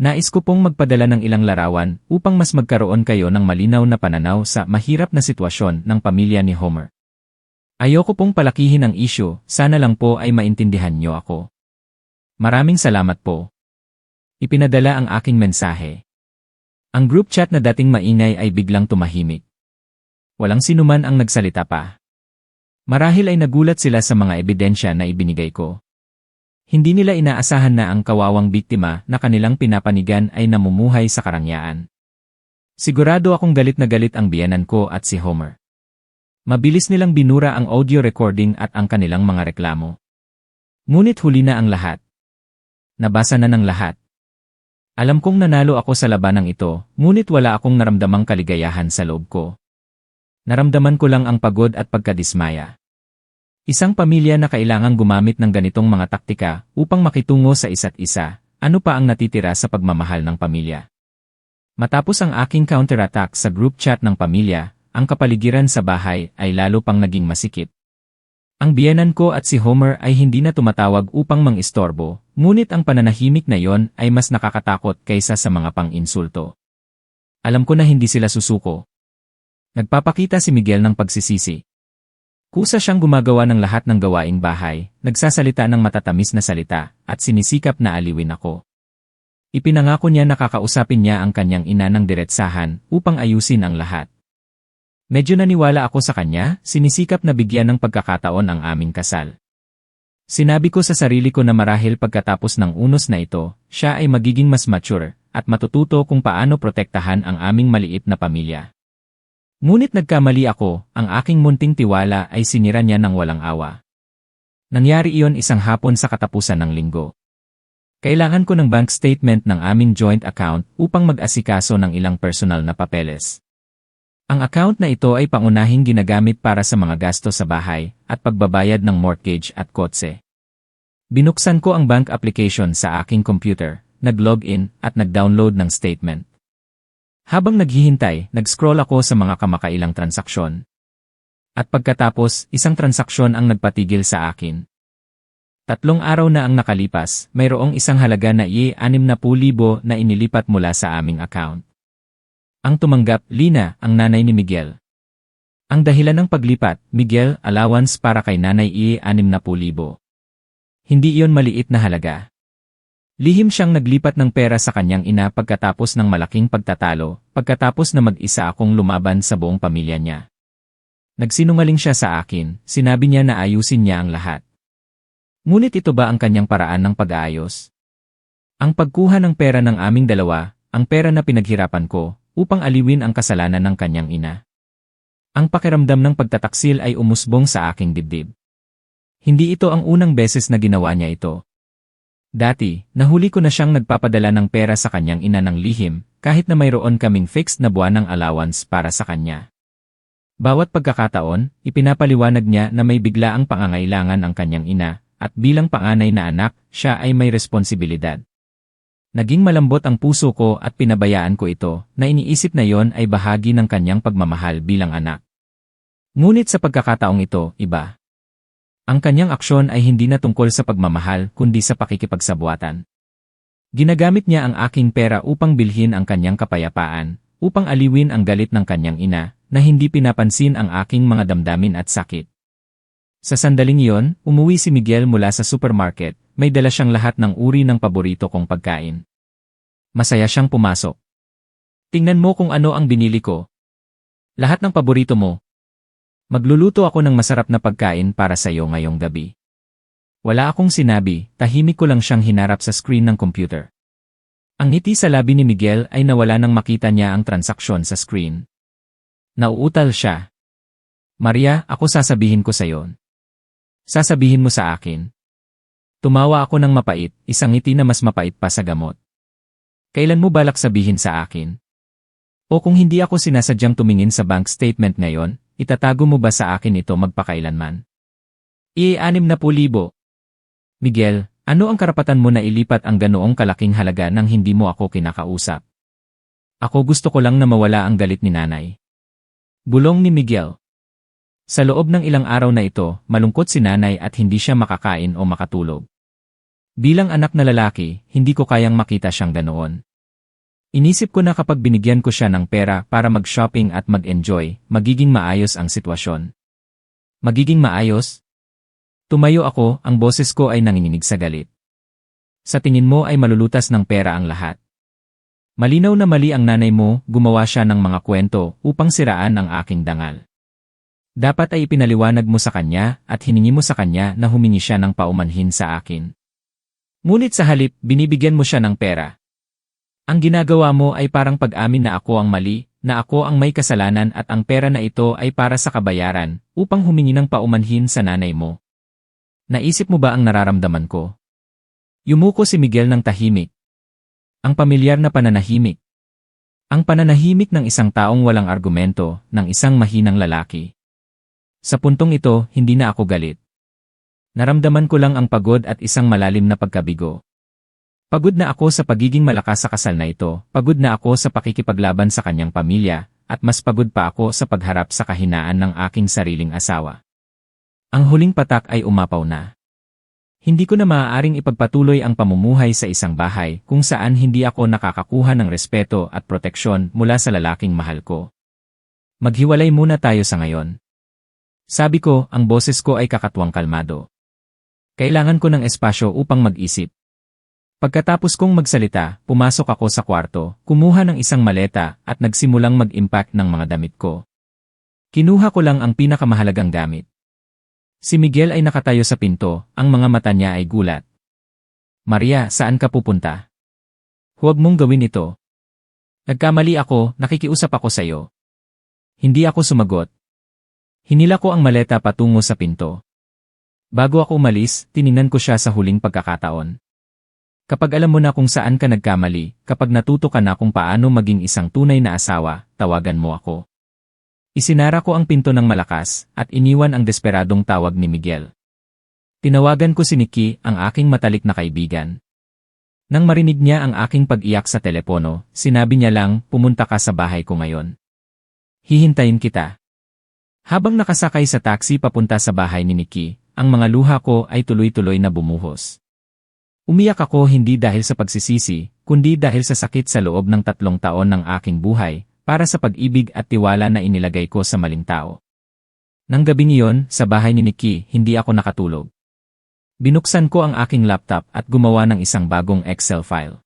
Nais ko pong magpadala ng ilang larawan upang mas magkaroon kayo ng malinaw na pananaw sa mahirap na sitwasyon ng pamilya ni Homer. Ayoko pong palakihin ang issue, sana lang po ay maintindihan niyo ako. Maraming salamat po. Ipinadala ang aking mensahe. Ang group chat na dating maingay ay biglang tumahimik. Walang sinuman ang nagsalita pa. Marahil ay nagulat sila sa mga ebidensya na ibinigay ko. Hindi nila inaasahan na ang kawawang biktima na kanilang pinapanigan ay namumuhay sa karangyaan. Sigurado akong galit na galit ang biyenan ko at si Homer. Mabilis nilang binura ang audio recording at ang kanilang mga reklamo. Ngunit huli na ang lahat. Nabasa na ng lahat. Alam kong nanalo ako sa labanang ito, ngunit wala akong naramdamang kaligayahan sa loob ko. Naramdaman ko lang ang pagod at pagkadismaya. Isang pamilya na kailangang gumamit ng ganitong mga taktika upang makitungo sa isa't isa, ano pa ang natitira sa pagmamahal ng pamilya? Matapos ang aking counterattack sa group chat ng pamilya, ang kapaligiran sa bahay ay lalo pang naging masikip. Ang biyenan ko at si Homer ay hindi na tumatawag upang mang-istorbo, ngunit ang pananahimik na yon ay mas nakakatakot kaysa sa mga pang-insulto. Alam ko na hindi sila susuko. Nagpapakita si Miguel ng pagsisisi. Kusa siyang gumagawa ng lahat ng gawaing bahay, nagsasalita ng matatamis na salita, at sinisikap na aliwin ako. Ipinangako niya na kakausapin niya ang kanyang ina ng diretsahan upang ayusin ang lahat. Medyo naniwala ako sa kanya, sinisikap na bigyan ng pagkakataon ang aming kasal. Sinabi ko sa sarili ko na marahil pagkatapos ng unos na ito, siya ay magiging mas mature at matututo kung paano protektahan ang aming maliit na pamilya. Ngunit nagkamali ako, ang aking munting tiwala ay sinira niya ng walang awa. Nangyari iyon isang hapon sa katapusan ng linggo. Kailangan ko ng bank statement ng aming joint account upang mag-asikaso ng ilang personal na papeles. Ang account na ito ay pangunahing ginagamit para sa mga gasto sa bahay at pagbabayad ng mortgage at kotse. Binuksan ko ang bank application sa aking computer, nag-login at nag-download ng statement. Habang naghihintay, nag-scroll ako sa mga kamakailang transaksyon. At pagkatapos, isang transaksyon ang nagpatigil sa akin. 3 araw na ang nakalipas, mayroong isang halaga na ₱60,000 na inilipat mula sa aming account. Ang tumanggap, Lina, ang nanay ni Miguel. Ang dahilan ng paglipat, Miguel, allowance para kay nanay ₱60,000. Hindi iyon maliit na halaga. Lihim siyang naglipat ng pera sa kanyang ina pagkatapos ng malaking pagtatalo, pagkatapos na mag-isa akong lumaban sa buong pamilya niya. Nagsinungaling siya sa akin, sinabi niya na ayusin niya ang lahat. Ngunit ito ba ang kanyang paraan ng pag-aayos? Ang pagkuha ng pera ng aming dalawa, ang pera na pinaghirapan ko, upang aliwin ang kasalanan ng kanyang ina. Ang pakiramdam ng pagtataksil ay umusbong sa aking dibdib. Hindi ito ang unang beses na ginawa niya ito. Dati, nahuli ko na siyang nagpapadala ng pera sa kanyang ina ng lihim, kahit na mayroon kaming fixed na buwanang allowance para sa kanya. Bawat pagkakataon, ipinapaliwanag niya na may biglaang pangangailangan ang kanyang ina, at bilang panganay na anak, siya ay may responsibilidad. Naging malambot ang puso ko at pinabayaan ko ito, na iniisip na yon ay bahagi ng kanyang pagmamahal bilang anak. Ngunit sa pagkakataong ito, iba. Ang kanyang aksyon ay hindi na tungkol sa pagmamahal kundi sa pakikipagsabuatan. Ginagamit niya ang aking pera upang bilhin ang kanyang kapayapaan, upang aliwin ang galit ng kanyang ina, na hindi pinapansin ang aking mga damdamin at sakit. Sa sandaling iyon, umuwi si Miguel mula sa supermarket, may dala siyang lahat ng uri ng paborito kong pagkain. Masaya siyang pumasok. Tingnan mo kung ano ang binili ko. Lahat ng paborito mo. Magluluto ako ng masarap na pagkain para sa iyo ngayong gabi. Wala akong sinabi, tahimik ko lang siyang hinarap sa screen ng computer. Ang ngiti sa labi ni Miguel ay nawala nang makita niya ang transaksyon sa screen. Nauutal siya. Maria, ako sasabihin ko sa iyo. Sasabihin mo sa akin. Tumawa ako ng mapait, isang ngiti na mas mapait pa sa gamot. Kailan mo balak sabihin sa akin? O kung hindi ako sinasadyang tumingin sa bank statement ngayon, itatago mo ba sa akin ito magpakailanman? 60,000. Miguel, ano ang karapatan mo na ilipat ang ganoong kalaking halaga nang hindi mo ako kinakausap? Ako gusto ko lang na mawala ang galit ni nanay. Bulong ni Miguel. Sa loob ng ilang araw na ito, malungkot si nanay at hindi siya makakain o makatulog. Bilang anak na lalaki, hindi ko kayang makita siyang ganoon. Inisip ko na kapag binigyan ko siya ng pera para mag-shopping at mag-enjoy, magiging maayos ang sitwasyon. Magiging maayos? Tumayo ako, ang boses ko ay nanginginig sa galit. Sa tingin mo ay malulutas ng pera ang lahat. Malinaw na mali ang nanay mo, gumawa siya ng mga kwento upang siraan ang aking dangal. Dapat ay ipinaliwanag mo sa kanya at hiningi mo sa kanya na humingi siya ng paumanhin sa akin. Ngunit sa halip, binibigyan mo siya ng pera. Ang ginagawa mo ay parang pag-amin na ako ang mali, na ako ang may kasalanan at ang pera na ito ay para sa kabayaran upang humingi ng paumanhin sa nanay mo. Naisip mo ba ang nararamdaman ko? Yumuko si Miguel ng tahimik. Ang pamilyar na pananahimik. Ang pananahimik ng isang taong walang argumento, ng isang mahinang lalaki. Sa puntong ito, hindi na ako galit. Naramdaman ko lang ang pagod at isang malalim na pagkabigo. Pagod na ako sa pagiging malakas sa kasal na ito, pagod na ako sa pakikipaglaban sa kanyang pamilya, at mas pagod pa ako sa pagharap sa kahinaan ng aking sariling asawa. Ang huling patak ay umapaw na. Hindi ko na maaaring ipagpatuloy ang pamumuhay sa isang bahay kung saan hindi ako nakakakuha ng respeto at proteksyon mula sa lalaking mahal ko. Maghiwalay muna tayo sa ngayon. Sabi ko, ang boses ko ay kakatwang kalmado. Kailangan ko ng espasyo upang mag-isip. Pagkatapos kong magsalita, pumasok ako sa kwarto, kumuha ng isang maleta at nagsimulang mag-impact ng mga damit ko. Kinuha ko lang ang pinakamahalagang gamit. Si Miguel ay nakatayo sa pinto, ang mga mata niya ay gulat. Maria, saan ka pupunta? Huwag mong gawin ito. Nagkamali ako, nakikiusap ako sa iyo. Hindi ako sumagot. Hinila ko ang maleta patungo sa pinto. Bago ako umalis, tiningnan ko siya sa huling pagkakataon. Kapag alam mo na kung saan ka nagkamali, kapag natuto ka na kung paano maging isang tunay na asawa, tawagan mo ako. Isinara ko ang pinto ng malakas, at iniwan ang desperadong tawag ni Miguel. Tinawagan ko si Nikki, ang aking matalik na kaibigan. Nang marinig niya ang aking pag-iyak sa telepono, sinabi niya lang, pumunta ka sa bahay ko ngayon. Hihintayin kita. Habang nakasakay sa taxi papunta sa bahay ni Nikki, ang mga luha ko ay tuloy-tuloy na bumuhos. Umiyak ako hindi dahil sa pagsisisi, kundi dahil sa sakit sa loob ng 3 taon ng aking buhay, para sa pag-ibig at tiwala na inilagay ko sa maling tao. Nang gabing iyon, sa bahay ni Nikki, hindi ako nakatulog. Binuksan ko ang aking laptop at gumawa ng isang bagong Excel file.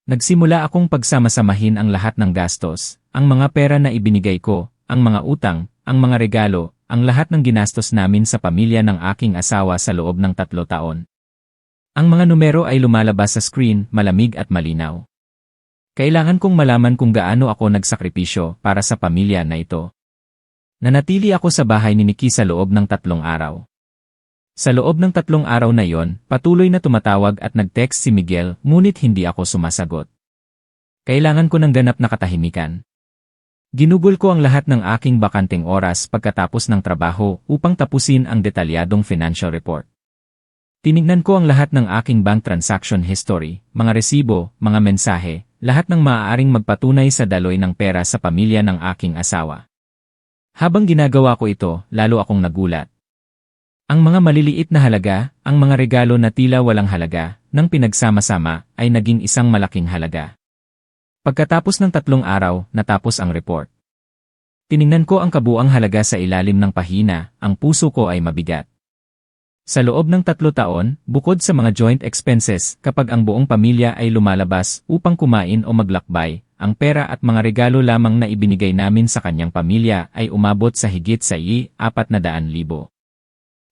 Nagsimula akong pagsama-samahin ang lahat ng gastos, ang mga pera na ibinigay ko, ang mga utang, ang mga regalo, ang lahat ng ginastos namin sa pamilya ng aking asawa sa loob ng 3 taon. Ang mga numero ay lumalabas sa screen, malamig at malinaw. Kailangan kong malaman kung gaano ako nagsakripisyo para sa pamilya na ito. Nanatili ako sa bahay ni Nikki sa loob ng 3 araw. Sa loob ng 3 araw na iyon, patuloy na tumatawag at nag-text si Miguel, ngunit hindi ako sumasagot. Kailangan ko ng ganap na katahimikan. Ginugol ko ang lahat ng aking bakanteng oras pagkatapos ng trabaho upang tapusin ang detalyadong financial report. Tinignan ko ang lahat ng aking bank transaction history, mga resibo, mga mensahe, lahat ng maaaring magpatunay sa daloy ng pera sa pamilya ng aking asawa. Habang ginagawa ko ito, lalo akong nagulat. Ang mga maliliit na halaga, ang mga regalo na tila walang halaga, nang pinagsama-sama, ay naging isang malaking halaga. Pagkatapos ng 3 araw, natapos ang report. Tiningnan ko ang kabuang halaga sa ilalim ng pahina, ang puso ko ay mabigat. Sa loob ng 3 taon, bukod sa mga joint expenses, kapag ang buong pamilya ay lumalabas upang kumain o maglakbay, ang pera at mga regalo lamang na ibinigay namin sa kanyang pamilya ay umabot sa higit sa 400,000.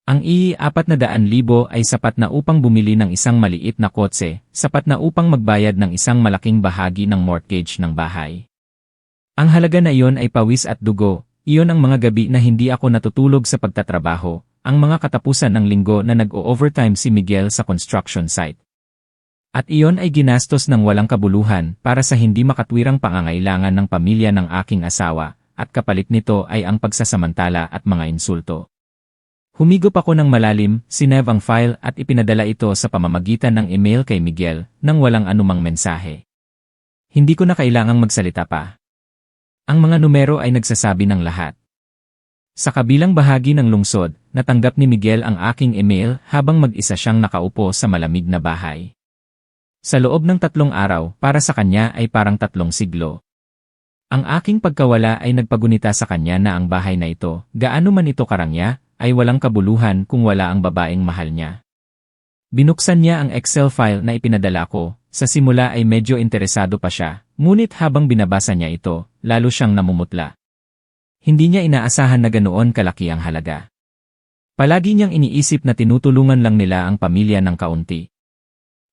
Ang 400,000 ay sapat na upang bumili ng isang maliit na kotse, sapat na upang magbayad ng isang malaking bahagi ng mortgage ng bahay. Ang halaga na iyon ay pawis at dugo, iyon ang mga gabi na hindi ako natutulog sa pagtatrabaho, ang mga katapusan ng linggo na nag-o-overtime si Miguel sa construction site. At iyon ay ginastos ng walang kabuluhan para sa hindi makatwirang pangangailangan ng pamilya ng aking asawa, at kapalit nito ay ang pagsasamantala at mga insulto. Humigop ako ng malalim, sinave ang file at ipinadala ito sa pamamagitan ng email kay Miguel nang walang anumang mensahe. Hindi ko na kailangang magsalita pa. Ang mga numero ay nagsasabi ng lahat. Sa kabilang bahagi ng lungsod, natanggap ni Miguel ang aking email habang mag-isa siyang nakaupo sa malamig na bahay. Sa loob ng 3 araw, para sa kanya ay parang 3 siglo. Ang aking pagkawala ay nagpagunita sa kanya na ang bahay na ito, gaano man ito karangya, ay walang kabuluhan kung wala ang babaeng mahal niya. Binuksan niya ang Excel file na ipinadala ko, sa simula ay medyo interesado pa siya, ngunit habang binabasa niya ito, lalo siyang namumutla. Hindi niya inaasahan na ganoon kalaki ang halaga. Palagi niyang iniisip na tinutulungan lang nila ang pamilya ng kaunti.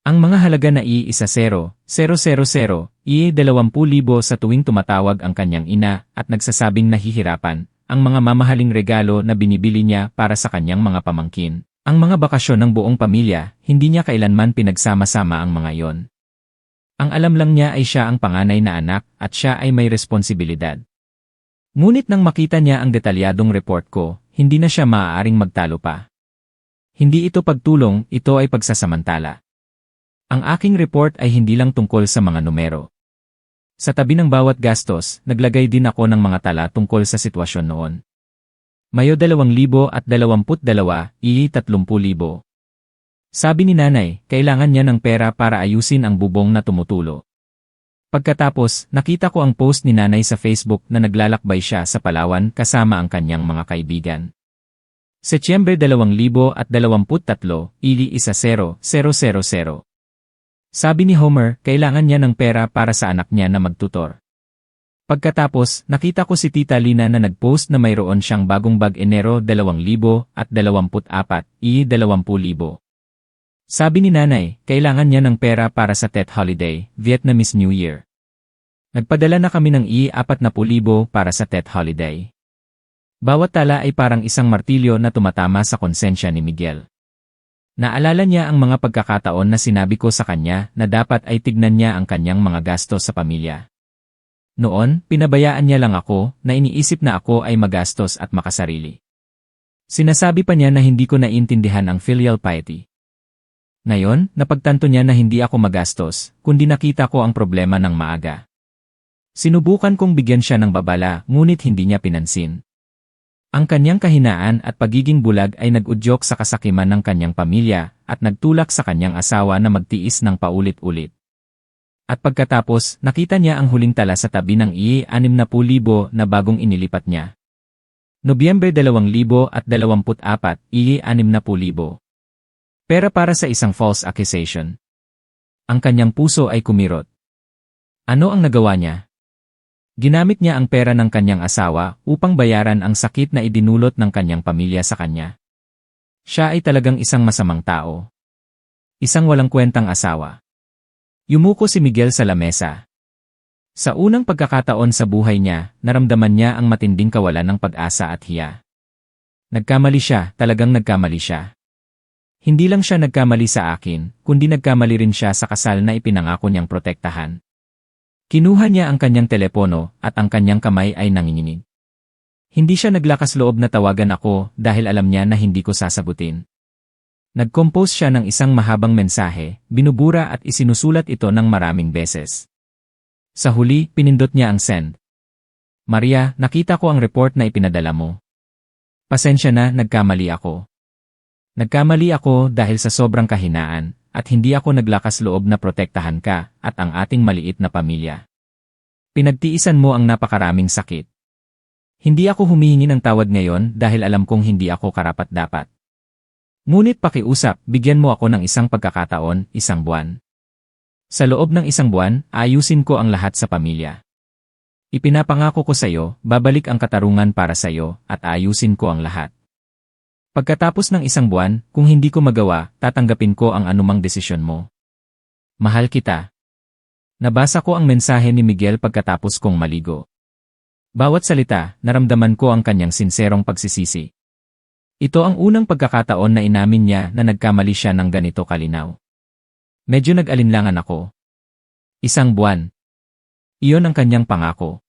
Ang mga halaga na I-10,000, 20,000 sa tuwing tumatawag ang kanyang ina at nagsasabing nahihirapan, ang mga mamahaling regalo na binibili niya para sa kanyang mga pamangkin, ang mga bakasyon ng buong pamilya, hindi niya kailanman pinagsama-sama ang mga yon. Ang alam lang niya ay siya ang panganay na anak at siya ay may responsibilidad. Ngunit nang makita niya ang detalyadong report ko, hindi na siya maaaring magtalo pa. Hindi ito pagtulong, ito ay pagsasamantala. Ang aking report ay hindi lang tungkol sa mga numero. Sa tabi ng bawat gastos, naglagay din ako ng mga tala tungkol sa sitwasyon noon. Mayo 2022, 30,000. Sabi ni nanay, kailangan niya ng pera para ayusin ang bubong na tumutulo. Pagkatapos, nakita ko ang post ni nanay sa Facebook na naglalakbay siya sa Palawan kasama ang kanyang mga kaibigan. Setyembre 2023, 10,000. Sabi ni Homer, kailangan niya ng pera para sa anak niya na magtutor. Pagkatapos, nakita ko si Tita Lina na nagpost na mayroon siyang bagong bag Enero 2024, 20,000. Sabi ni nanay, kailangan niya ng pera para sa Tet Holiday, Vietnamese New Year. Nagpadala na kami ng 40,000 para sa Tet Holiday. Bawat tala ay parang isang martilyo na tumatama sa konsensya ni Miguel. Naalala niya ang mga pagkakataon na sinabi ko sa kanya na dapat ay tignan niya ang kanyang mga gastos sa pamilya. Noon, pinabayaan niya lang ako na iniisip na ako ay magastos at makasarili. Sinasabi pa niya na hindi ko naiintindihan ang filial piety. Ngayon, napagtanto niya na hindi ako magastos, kundi nakita ko ang problema ng maaga. Sinubukan kong bigyan siya ng babala, ngunit hindi niya pinansin. Ang kanyang kahinaan at pagiging bulag ay nag-udyok sa kasakiman ng kanyang pamilya at nagtulak sa kanyang asawa na magtiis ng paulit-ulit. At pagkatapos, nakita niya ang huling tala sa tabi ng 60,000 na bagong inilipat niya. Nobyembre 2024, 60,000. Pera para sa isang false accusation. Ang kanyang puso ay kumirot. Ano ang nagawa niya? Ginamit niya ang pera ng kanyang asawa upang bayaran ang sakit na idinulot ng kanyang pamilya sa kanya. Siya ay talagang isang masamang tao. Isang walang kwentang asawa. Yumuko si Miguel sa lamesa. Sa unang pagkakataon sa buhay niya, naramdaman niya ang matinding kawalan ng pag-asa at hiya. Nagkamali siya, talagang nagkamali siya. Hindi lang siya nagkamali sa akin, kundi nagkamali rin siya sa kasal na ipinangako niyang protektahan. Kinuha niya ang kanyang telepono at ang kanyang kamay ay nanginginig. Hindi siya naglakas loob na tawagan ako dahil alam niya na hindi ko sasagutin. Nag-compose siya ng isang mahabang mensahe, binubura at isinusulat ito ng maraming beses. Sa huli, pinindot niya ang send. Maria, nakita ko ang report na ipinadala mo. Pasensya na, nagkamali ako. Nagkamali ako dahil sa sobrang kahinaan, at hindi ako naglakas loob na protektahan ka at ang ating maliit na pamilya. Pinagtiisan mo ang napakaraming sakit. Hindi ako humihingi ng tawad ngayon dahil alam kong hindi ako karapat-dapat. Ngunit pakiusap, bigyan mo ako ng isang pagkakataon, 1 buwan. Sa loob ng 1 buwan, ayusin ko ang lahat sa pamilya. Ipinapangako ko sa iyo, babalik ang katarungan para sa iyo, at ayusin ko ang lahat. Pagkatapos ng 1 buwan, kung hindi ko magawa, tatanggapin ko ang anumang desisyon mo. Mahal kita. Nabasa ko ang mensahe ni Miguel pagkatapos kong maligo. Bawat salita, naramdaman ko ang kanyang sinserong pagsisisi. Ito ang unang pagkakataon na inamin niya na nagkamali siya ng ganito kalinaw. Medyo nag-alinlangan ako. 1 buwan. Iyon ang kanyang pangako.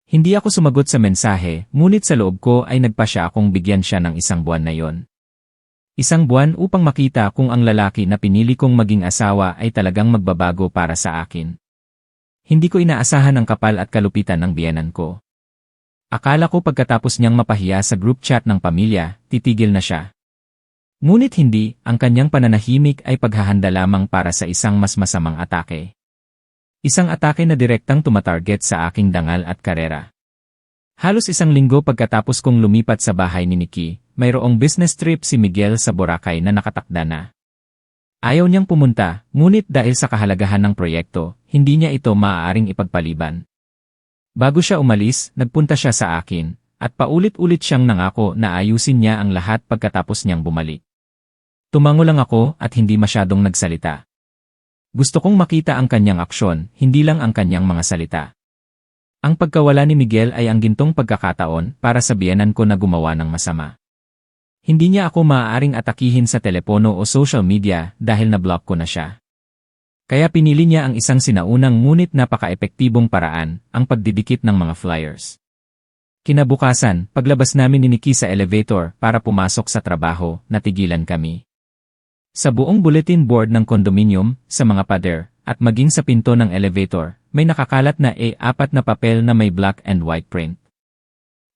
Hindi ako sumagot sa mensahe, ngunit sa loob ko ay nagpa siya akong bigyan siya ng 1 buwan na yon. 1 buwan upang makita kung ang lalaki na pinili kong maging asawa ay talagang magbabago para sa akin. Hindi ko inaasahan ang kapal at kalupitan ng biyenan ko. Akala ko pagkatapos niyang mapahiya sa group chat ng pamilya, titigil na siya. Ngunit hindi, ang kanyang pananahimik ay paghahanda lamang para sa isang mas masamang atake. Isang atake na direktang tumatarget sa aking dangal at karera. Halos 1 linggo pagkatapos kong lumipat sa bahay ni Nikki, mayroong business trip si Miguel sa Boracay na nakatakda na. Ayaw niyang pumunta, ngunit dahil sa kahalagahan ng proyekto, hindi niya ito maaaring ipagpaliban. Bago siya umalis, nagpunta siya sa akin, at paulit-ulit siyang nangako na ayusin niya ang lahat pagkatapos niyang bumalik. Tumango lang ako at hindi masyadong nagsalita. Gusto kong makita ang kanyang aksyon, hindi lang ang kanyang mga salita. Ang pagkawala ni Miguel ay ang gintong pagkakataon para sa biyenan ko na gumawa ng masama. Hindi niya ako maaaring atakihin sa telepono o social media dahil na-block ko na siya. Kaya pinili niya ang isang sinaunang ngunit napaka-epektibong paraan, ang pagdidikit ng mga flyers. Kinabukasan, paglabas namin ni Nikki sa elevator para pumasok sa trabaho, natigilan kami. Sa buong bulletin board ng condominium, sa mga pader, at maging sa pinto ng elevator, may nakakalat na A4 na papel na may black and white print.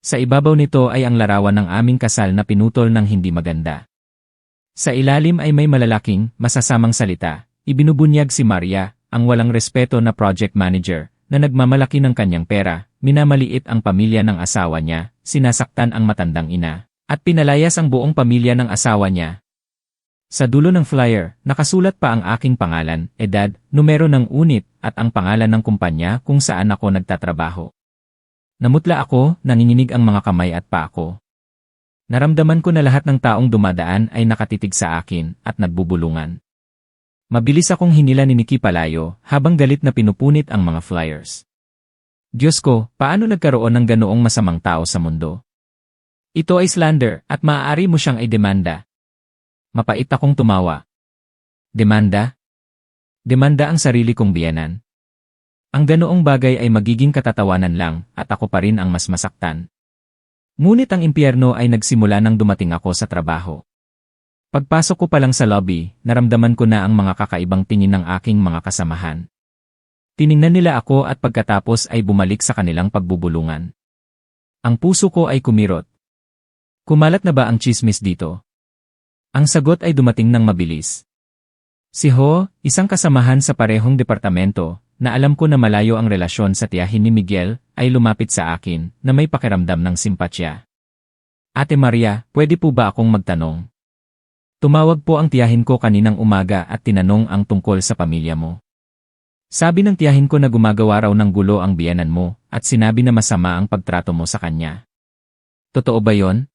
Sa ibabaw nito ay ang larawan ng aming kasal na pinutol ng hindi maganda. Sa ilalim ay may malalaking, masasamang salita. Ibinubunyag si Maria, ang walang respeto na project manager, na nagmamalaki ng kanyang pera, minamaliit ang pamilya ng asawa niya, sinasaktan ang matandang ina, at pinalayas ang buong pamilya ng asawa niya. Sa dulo ng flyer, nakasulat pa ang aking pangalan, edad, numero ng unit, at ang pangalan ng kumpanya kung saan ako nagtatrabaho. Namutla ako, nanginginig ang mga kamay at paa ko. Naramdaman ko na lahat ng taong dumadaan ay nakatitig sa akin at nagbubulungan. Mabilis akong hinila ni Nikki palayo habang galit na pinupunit ang mga flyers. Diyos ko, paano nagkaroon ng ganoong masamang tao sa mundo? Ito ay slander at maaari mo siyang i-demanda. Mapait akong tumawa. Demanda? Demanda ang sarili kong biyenan. Ang ganoong bagay ay magiging katatawanan lang at ako pa rin ang mas masaktan. Ngunit ang impyerno ay nagsimula nang dumating ako sa trabaho. Pagpasok ko pa lang sa lobby, naramdaman ko na ang mga kakaibang tingin ng aking mga kasamahan. Tiningnan nila ako at pagkatapos ay bumalik sa kanilang pagbubulungan. Ang puso ko ay kumirot. Kumalat na ba ang chismis dito? Ang sagot ay dumating ng mabilis. Si Ho, isang kasamahan sa parehong departamento, na alam ko na malayo ang relasyon sa tiyahin ni Miguel, ay lumapit sa akin na may pakiramdam ng simpatya. Ate Maria, pwede po ba akong magtanong? Tumawag po ang tiyahin ko kaninang umaga at tinanong ang tungkol sa pamilya mo. Sabi ng tiyahin ko na gumagawa raw ng gulo ang biyenan mo at sinabi na masama ang pagtrato mo sa kanya. Totoo ba yon?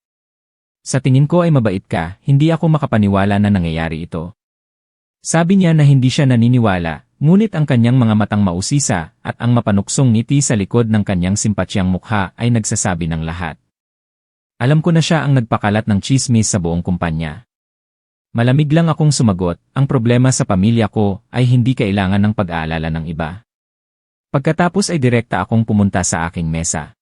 Sa tingin ko ay mabait ka, hindi ako makapaniwala na nangyayari ito. Sabi niya na hindi siya naniniwala, ngunit ang kanyang mga matang mausisa at ang mapanuksong ngiti sa likod ng kanyang simpatyang mukha ay nagsasabi ng lahat. Alam ko na siya ang nagpakalat ng chismis sa buong kumpanya. Malamig lang akong sumagot, ang problema sa pamilya ko ay hindi kailangan ng pag-aalala ng iba. Pagkatapos ay direkta akong pumunta sa aking mesa.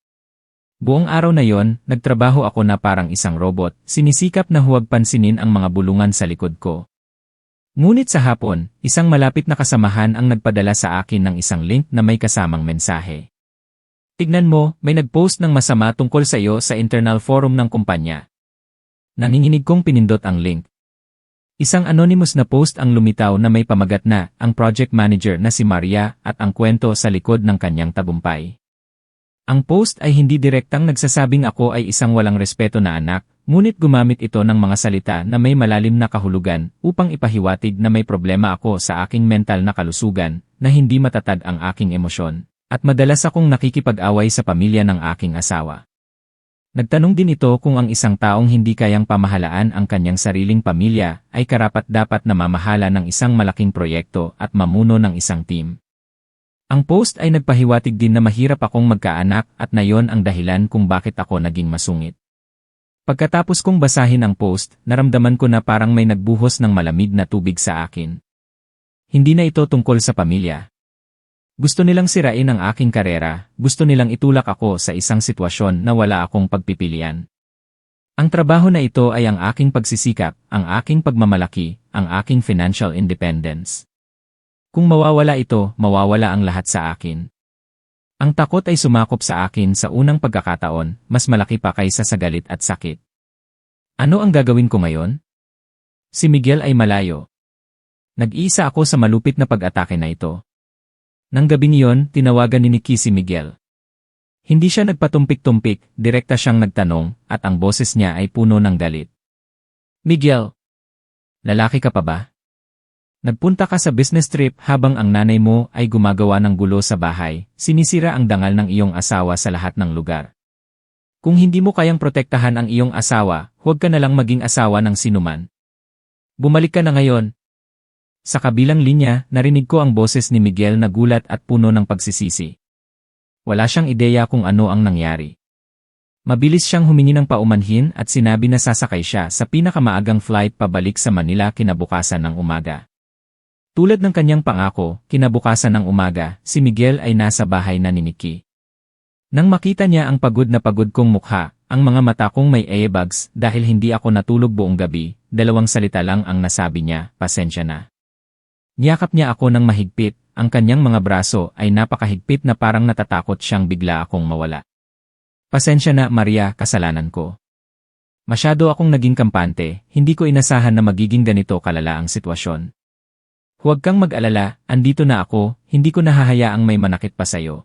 Buong araw na yon, nagtrabaho ako na parang isang robot, sinisikap na huwag pansinin ang mga bulungan sa likod ko. Ngunit sa hapon, isang malapit na kasamahan ang nagpadala sa akin ng isang link na may kasamang mensahe. Tignan mo, may nagpost ng masama tungkol sa iyo sa internal forum ng kumpanya. Nanginginig kong pinindot ang link. Isang anonymous na post ang lumitaw na may pamagat na ang project manager na si Maria at ang kwento sa likod ng kanyang tagumpay. Ang post ay hindi direktang nagsasabing ako ay isang walang respeto na anak, ngunit gumamit ito ng mga salita na may malalim na kahulugan upang ipahiwatig na may problema ako sa aking mental na kalusugan, na hindi matatag ang aking emosyon, at madalas akong nakikipag-away sa pamilya ng aking asawa. Nagtanong din ito kung ang isang taong hindi kayang pamahalaan ang kanyang sariling pamilya ay karapat-dapat na mamahala ng isang malaking proyekto at mamuno ng isang team. Ang post ay nagpahiwatig din na mahirap akong magkaanak at na yon ang dahilan kung bakit ako naging masungit. Pagkatapos kong basahin ang post, naramdaman ko na parang may nagbuhos ng malamig na tubig sa akin. Hindi na ito tungkol sa pamilya. Gusto nilang sirain ang aking karera, gusto nilang itulak ako sa isang sitwasyon na wala akong pagpipilian. Ang trabaho na ito ay ang aking pagsisikap, ang aking pagmamalaki, ang aking financial independence. Kung mawawala ito, mawawala ang lahat sa akin. Ang takot ay sumakop sa akin sa unang pagkakataon, mas malaki pa kaysa sa galit at sakit. Ano ang gagawin ko ngayon? Si Miguel ay malayo. Nag-iisa ako sa malupit na pag-atake na ito. Nang gabing iyon, tinawagan ni Nikki si Miguel. Hindi siya nagpatumpik-tumpik, direkta siyang nagtanong, at ang boses niya ay puno ng galit. Miguel, lalaki ka pa ba? Nagpunta ka sa business trip habang ang nanay mo ay gumagawa ng gulo sa bahay, sinisira ang dangal ng iyong asawa sa lahat ng lugar. Kung hindi mo kayang protektahan ang iyong asawa, huwag ka na lang maging asawa ng sinuman. Bumalik ka na ngayon. Sa kabilang linya, narinig ko ang boses ni Miguel na gulat at puno ng pagsisisi. Wala siyang ideya kung ano ang nangyari. Mabilis siyang humingi ng paumanhin at sinabi na sasakay siya sa pinakamaagang flight pabalik sa Manila kinabukasan ng umaga. Tulad ng kanyang pangako, kinabukasan ng umaga, si Miguel ay nasa bahay na ni Nikki. Nang makita niya ang pagod na pagod kong mukha, ang mga mata kong may earbuds dahil hindi ako natulog buong gabi, 2 salita lang ang nasabi niya, pasensya na. Niyakap niya ako ng mahigpit, ang kanyang mga braso ay napakahigpit na parang natatakot siyang bigla akong mawala. Pasensya na, Maria, kasalanan ko. Masyado akong naging kampante, hindi ko inasahan na magiging ganito kalala ang sitwasyon. Huwag kang mag-alala, andito na ako, hindi ko nahahayaang may manakit pa sayo.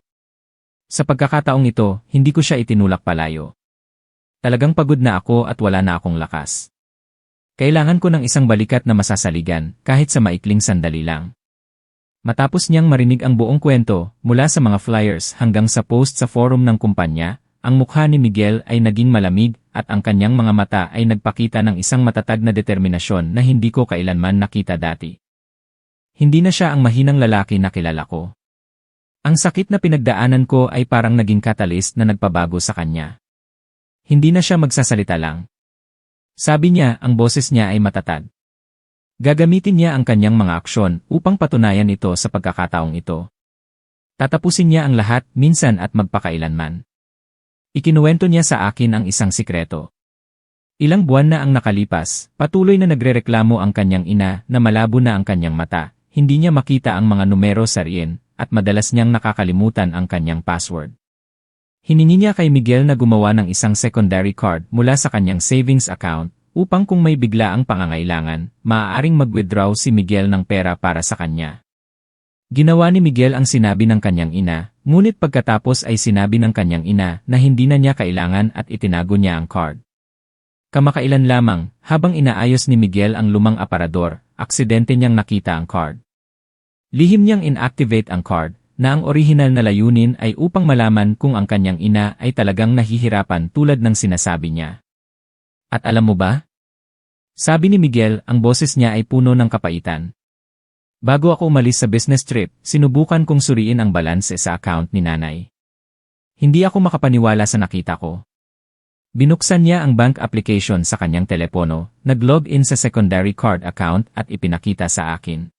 Sa pagkakataong ito, hindi ko siya itinulak palayo. Talagang pagod na ako at wala na akong lakas. Kailangan ko ng isang balikat na masasaligan, kahit sa maikling sandali lang. Matapos niyang marinig ang buong kwento, mula sa mga flyers hanggang sa post sa forum ng kumpanya, ang mukha ni Miguel ay naging malamig at ang kanyang mga mata ay nagpakita ng isang matatag na determinasyon na hindi ko kailanman nakita dati. Hindi na siya ang mahinang lalaki na kilala ko. Ang sakit na pinagdaanan ko ay parang naging catalyst na nagpabago sa kanya. Hindi na siya magsasalita lang. Sabi niya, ang boses niya ay matatag. Gagamitin niya ang kanyang mga aksyon upang patunayan ito sa pagkakataong ito. Tatapusin niya ang lahat, minsan at magpakailanman. Ikinuwento niya sa akin ang isang sikreto. Ilang buwan na ang nakalipas, patuloy na nagrereklamo ang kanyang ina na malabo na ang kanyang mata. Hindi niya makita ang mga numero sa riyen, at madalas niyang nakakalimutan ang kanyang password. Hiningi niya kay Miguel na gumawa ng isang secondary card mula sa kanyang savings account, upang kung may biglaang pangangailangan, maaaring mag-withdraw si Miguel ng pera para sa kanya. Ginawa ni Miguel ang sinabi ng kanyang ina, ngunit pagkatapos ay sinabi ng kanyang ina na hindi na niya kailangan at itinago niya ang card. Kamakailan lamang, habang inaayos ni Miguel ang lumang aparador, aksidente niyang nakita ang card. Lihim niyang inactivate ang card, na ang orihinal na layunin ay upang malaman kung ang kanyang ina ay talagang nahihirapan tulad ng sinasabi niya. At alam mo ba? Sabi ni Miguel, ang boses niya ay puno ng kapaitan. Bago ako umalis sa business trip, sinubukan kong suriin ang balanse sa account ni nanay. Hindi ako makapaniwala sa nakita ko. Binuksan niya ang bank application sa kanyang telepono, nag-log in sa secondary card account at ipinakita sa akin.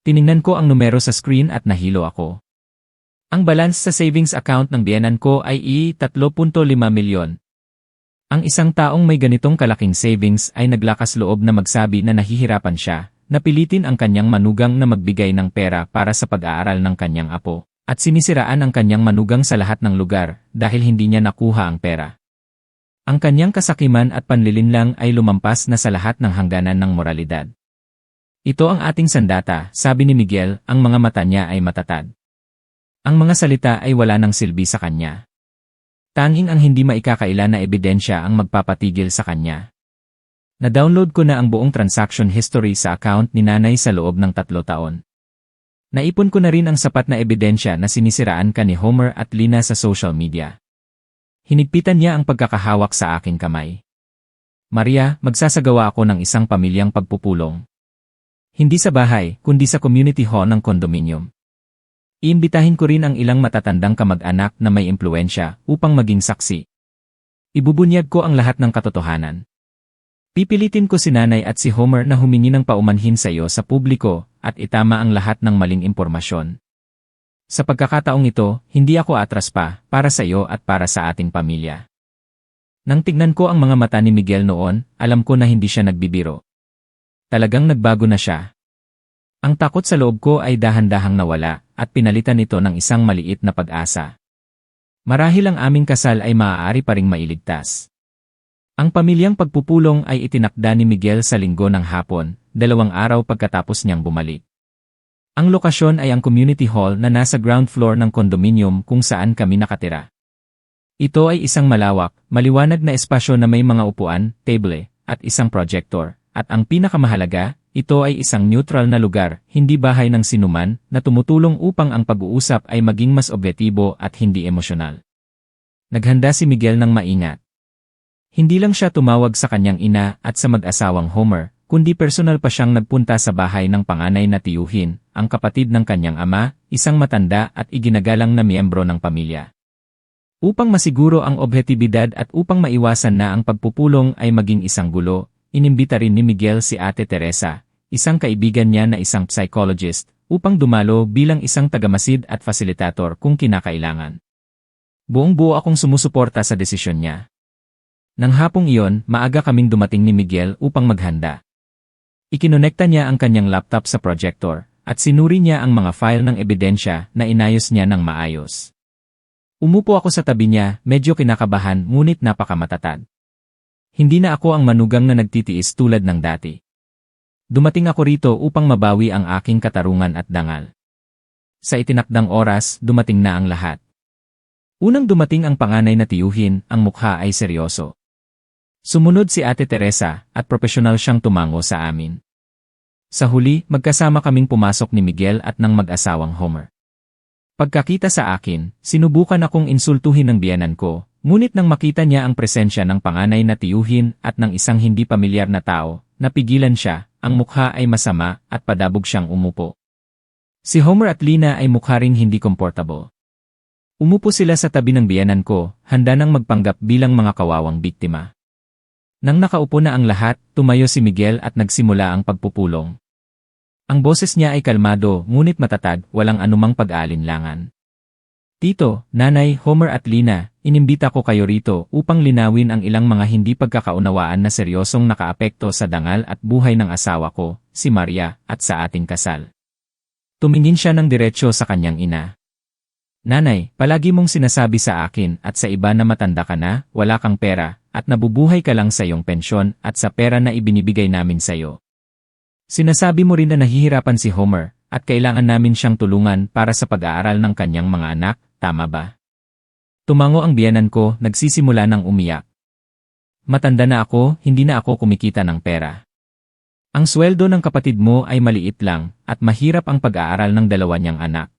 Tiningnan ko ang numero sa screen at nahilo ako. Ang balance sa savings account ng biyenan ko ay ₱3.5 milyon. Ang isang taong may ganitong kalaking savings ay naglakas loob na magsabi na nahihirapan siya, napilitin ang kanyang manugang na magbigay ng pera para sa pag-aaral ng kanyang apo, at sinisiraan ang kanyang manugang sa lahat ng lugar dahil hindi niya nakuha ang pera. Ang kanyang kasakiman at panlilinlang ay lumampas na sa lahat ng hangganan ng moralidad. Ito ang ating sandata, sabi ni Miguel, ang mga mata niya ay matatag. Ang mga salita ay wala ng silbi sa kanya. Tanging ang hindi maikakaila na ebidensya ang magpapatigil sa kanya. Na-download ko na ang buong transaction history sa account ni nanay sa loob ng 3 taon. Naipon ko na rin ang sapat na ebidensya na sinisiraan ka ni Homer at Lina sa social media. Hinigpitan niya ang pagkakahawak sa aking kamay. Maria, magsasagawa ako ng isang pamilyang pagpupulong. Hindi sa bahay, kundi sa community hall ng kondominium. Iimbitahin ko rin ang ilang matatandang kamag-anak na may impluensya upang maging saksi. Ibubunyag ko ang lahat ng katotohanan. Pipilitin ko si nanay at si Homer na humingi ng paumanhin sa iyo sa publiko at itama ang lahat ng maling impormasyon. Sa pagkakataong ito, hindi ako atras pa para sa iyo at para sa ating pamilya. Nang tignan ko ang mga mata ni Miguel noon, alam ko na hindi siya nagbibiro. Talagang nagbago na siya. Ang takot sa loob ko ay dahan-dahang nawala at pinalitan ito ng isang maliit na pag-asa. Marahil ang aming kasal ay maaari pa ring mailigtas. Ang pamilyang pagpupulong ay itinakda ni Miguel sa linggo ng hapon, 2 araw pagkatapos niyang bumalik. Ang lokasyon ay ang community hall na nasa ground floor ng kondominium kung saan kami nakatira. Ito ay isang malawak, maliwanag na espasyo na may mga upuan, table, at isang projector. At ang pinakamahalaga, ito ay isang neutral na lugar, hindi bahay ng sinuman, na tumutulong upang ang pag-uusap ay maging mas objektibo at hindi emosyonal. Naghanda si Miguel ng maingat. Hindi lang siya tumawag sa kanyang ina at sa mag-asawang Homer, kundi personal pa siyang nagpunta sa bahay ng panganay na tiyuhin, ang kapatid ng kanyang ama, isang matanda at iginagalang na miyembro ng pamilya. Upang masiguro ang objektibidad at upang maiwasan na ang pagpupulong ay maging isang gulo, inimbita rin ni Miguel si Ate Teresa, isang kaibigan niya na isang psychologist, upang dumalo bilang isang tagamasid at fasilitator kung kinakailangan. Buong-buo akong sumusuporta sa desisyon niya. Nang hapong iyon, maaga kaming dumating ni Miguel upang maghanda. Ikinonekta niya ang kanyang laptop sa projector, at sinuri niya ang mga file ng ebidensya na inayos niya ng maayos. Umupo ako sa tabi niya, medyo kinakabahan ngunit napakamatatag. Hindi na ako ang manugang na nagtitiis tulad ng dati. Dumating ako rito upang mabawi ang aking katarungan at dangal. Sa itinakdang oras, dumating na ang lahat. Unang dumating ang panganay na tiyuhin, ang mukha ay seryoso. Sumunod si Ate Teresa at profesional siyang tumango sa amin. Sa huli, magkasama kaming pumasok ni Miguel at ng mag-asawang Homer. Pagkakita sa akin, sinubukan akong insultuhin ng biyenan ko, ngunit nang makita niya ang presensya ng panganay na tiyuhin at ng isang hindi pamilyar na tao, napigilan siya, ang mukha ay masama at padabog siyang umupo. Si Homer at Lina ay mukha ring hindi komportable. Umupo sila sa tabi ng biyenan ko, handa nang magpanggap bilang mga kawawang biktima. Nang nakaupo na ang lahat, tumayo si Miguel at nagsimula ang pagpupulong. Ang boses niya ay kalmado, ngunit matatag, walang anumang pag-aalinlangan. Tito, Nanay, Homer at Lina, inimbita ko kayo rito upang linawin ang ilang mga hindi pagkakaunawaan na seryosong nakaapekto sa dangal at buhay ng asawa ko, si Maria, at sa ating kasal. Tumingin siya ng diretsyo sa kanyang ina. Nanay, palagi mong sinasabi sa akin at sa iba na matanda ka na, wala kang pera, at nabubuhay ka lang sa iyong pensyon at sa pera na ibinibigay namin sa iyo. Sinasabi mo rin na nahihirapan si Homer, at kailangan namin siyang tulungan para sa pag-aaral ng kanyang mga anak, tama ba? Tumango ang biyenan ko, nagsisimula ng umiyak. Matanda na ako, hindi na ako kumikita ng pera. Ang sweldo ng kapatid mo ay maliit lang, at mahirap ang pag-aaral ng 2 niyang anak.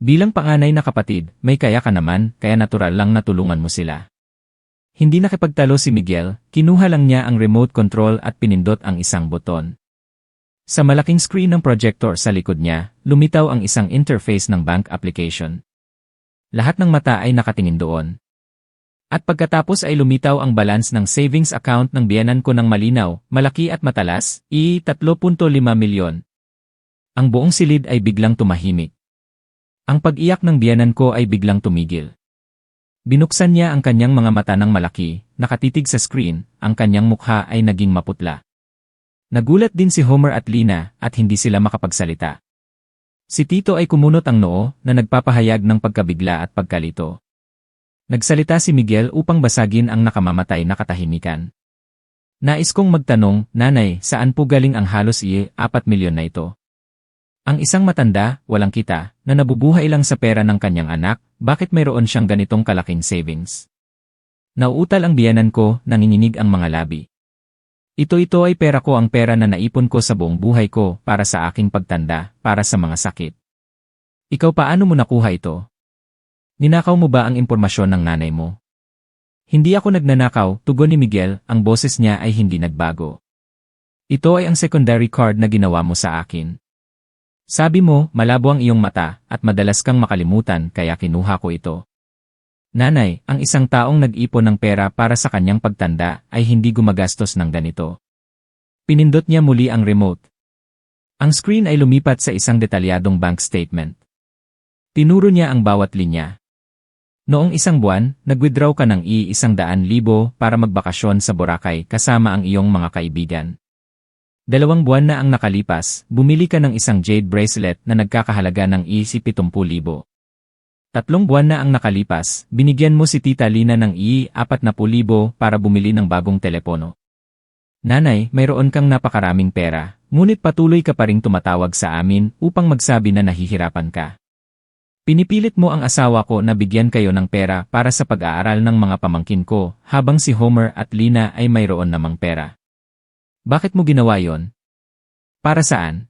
Bilang panganay na kapatid, may kaya ka naman, kaya natural lang na tulungan mo sila. Hindi nakipagtalo si Miguel, kinuha lang niya ang remote control at pinindot ang isang buton. Sa malaking screen ng projector sa likod niya, lumitaw ang isang interface ng bank application. Lahat ng mata ay nakatingin doon. At pagkatapos ay lumitaw ang balance ng savings account ng biyenan ko ng malinaw, malaki at matalas, ₱3.5 milyon. Ang buong silid ay biglang tumahimik. Ang pag-iyak ng biyenan ko ay biglang tumigil. Binuksan niya ang kanyang mga mata ng malaki, nakatitig sa screen, ang kanyang mukha ay naging maputla. Nagulat din si Homer at Lina at hindi sila makapagsalita. Si Tito ay kumunot ang noo na nagpapahayag ng pagkabigla at pagkalito. Nagsalita si Miguel upang basagin ang nakamamatay na katahimikan. Nais kong magtanong, Nanay, saan po galing ang halos 4 milyon na ito? Ang isang matanda, walang kita, na nabubuhay lang sa pera ng kanyang anak, bakit mayroon siyang ganitong kalaking savings? Nauutal ang biyenan ko, nanginginig ang mga labi. Ito ay pera ko, ang pera na naipon ko sa buong buhay ko para sa aking pagtanda, para sa mga sakit. Ikaw paano mo nakuha ito? Ninakaw mo ba ang impormasyon ng nanay mo? Hindi ako nagnanakaw, tugon ni Miguel, ang boses niya ay hindi nagbago. Ito ay ang secondary card na ginawa mo sa akin. Sabi mo, malabo ang iyong mata at madalas kang makalimutan kaya kinuha ko ito. Nanay, ang isang taong nag-ipon ng pera para sa kanyang pagtanda ay hindi gumagastos ng ganito. Pinindot niya muli ang remote. Ang screen ay lumipat sa isang detalyadong bank statement. Tinuro niya ang bawat linya. Noong isang buwan, nag-withdraw ka ng 100,000 para magbakasyon sa Boracay kasama ang iyong mga kaibigan. 2 buwan na ang nakalipas, bumili ka ng isang jade bracelet na nagkakahalaga ng 70,000. 3 buwan na ang nakalipas, binigyan mo si Tita Lina ng 40,000 para bumili ng bagong telepono. Nanay, mayroon kang napakaraming pera, ngunit patuloy ka pa ring tumatawag sa amin upang magsabi na nahihirapan ka. Pinipilit mo ang asawa ko na bigyan kayo ng pera para sa pag-aaral ng mga pamangkin ko, habang si Homer at Lina ay mayroon namang pera. Bakit mo ginawa yon? Para saan?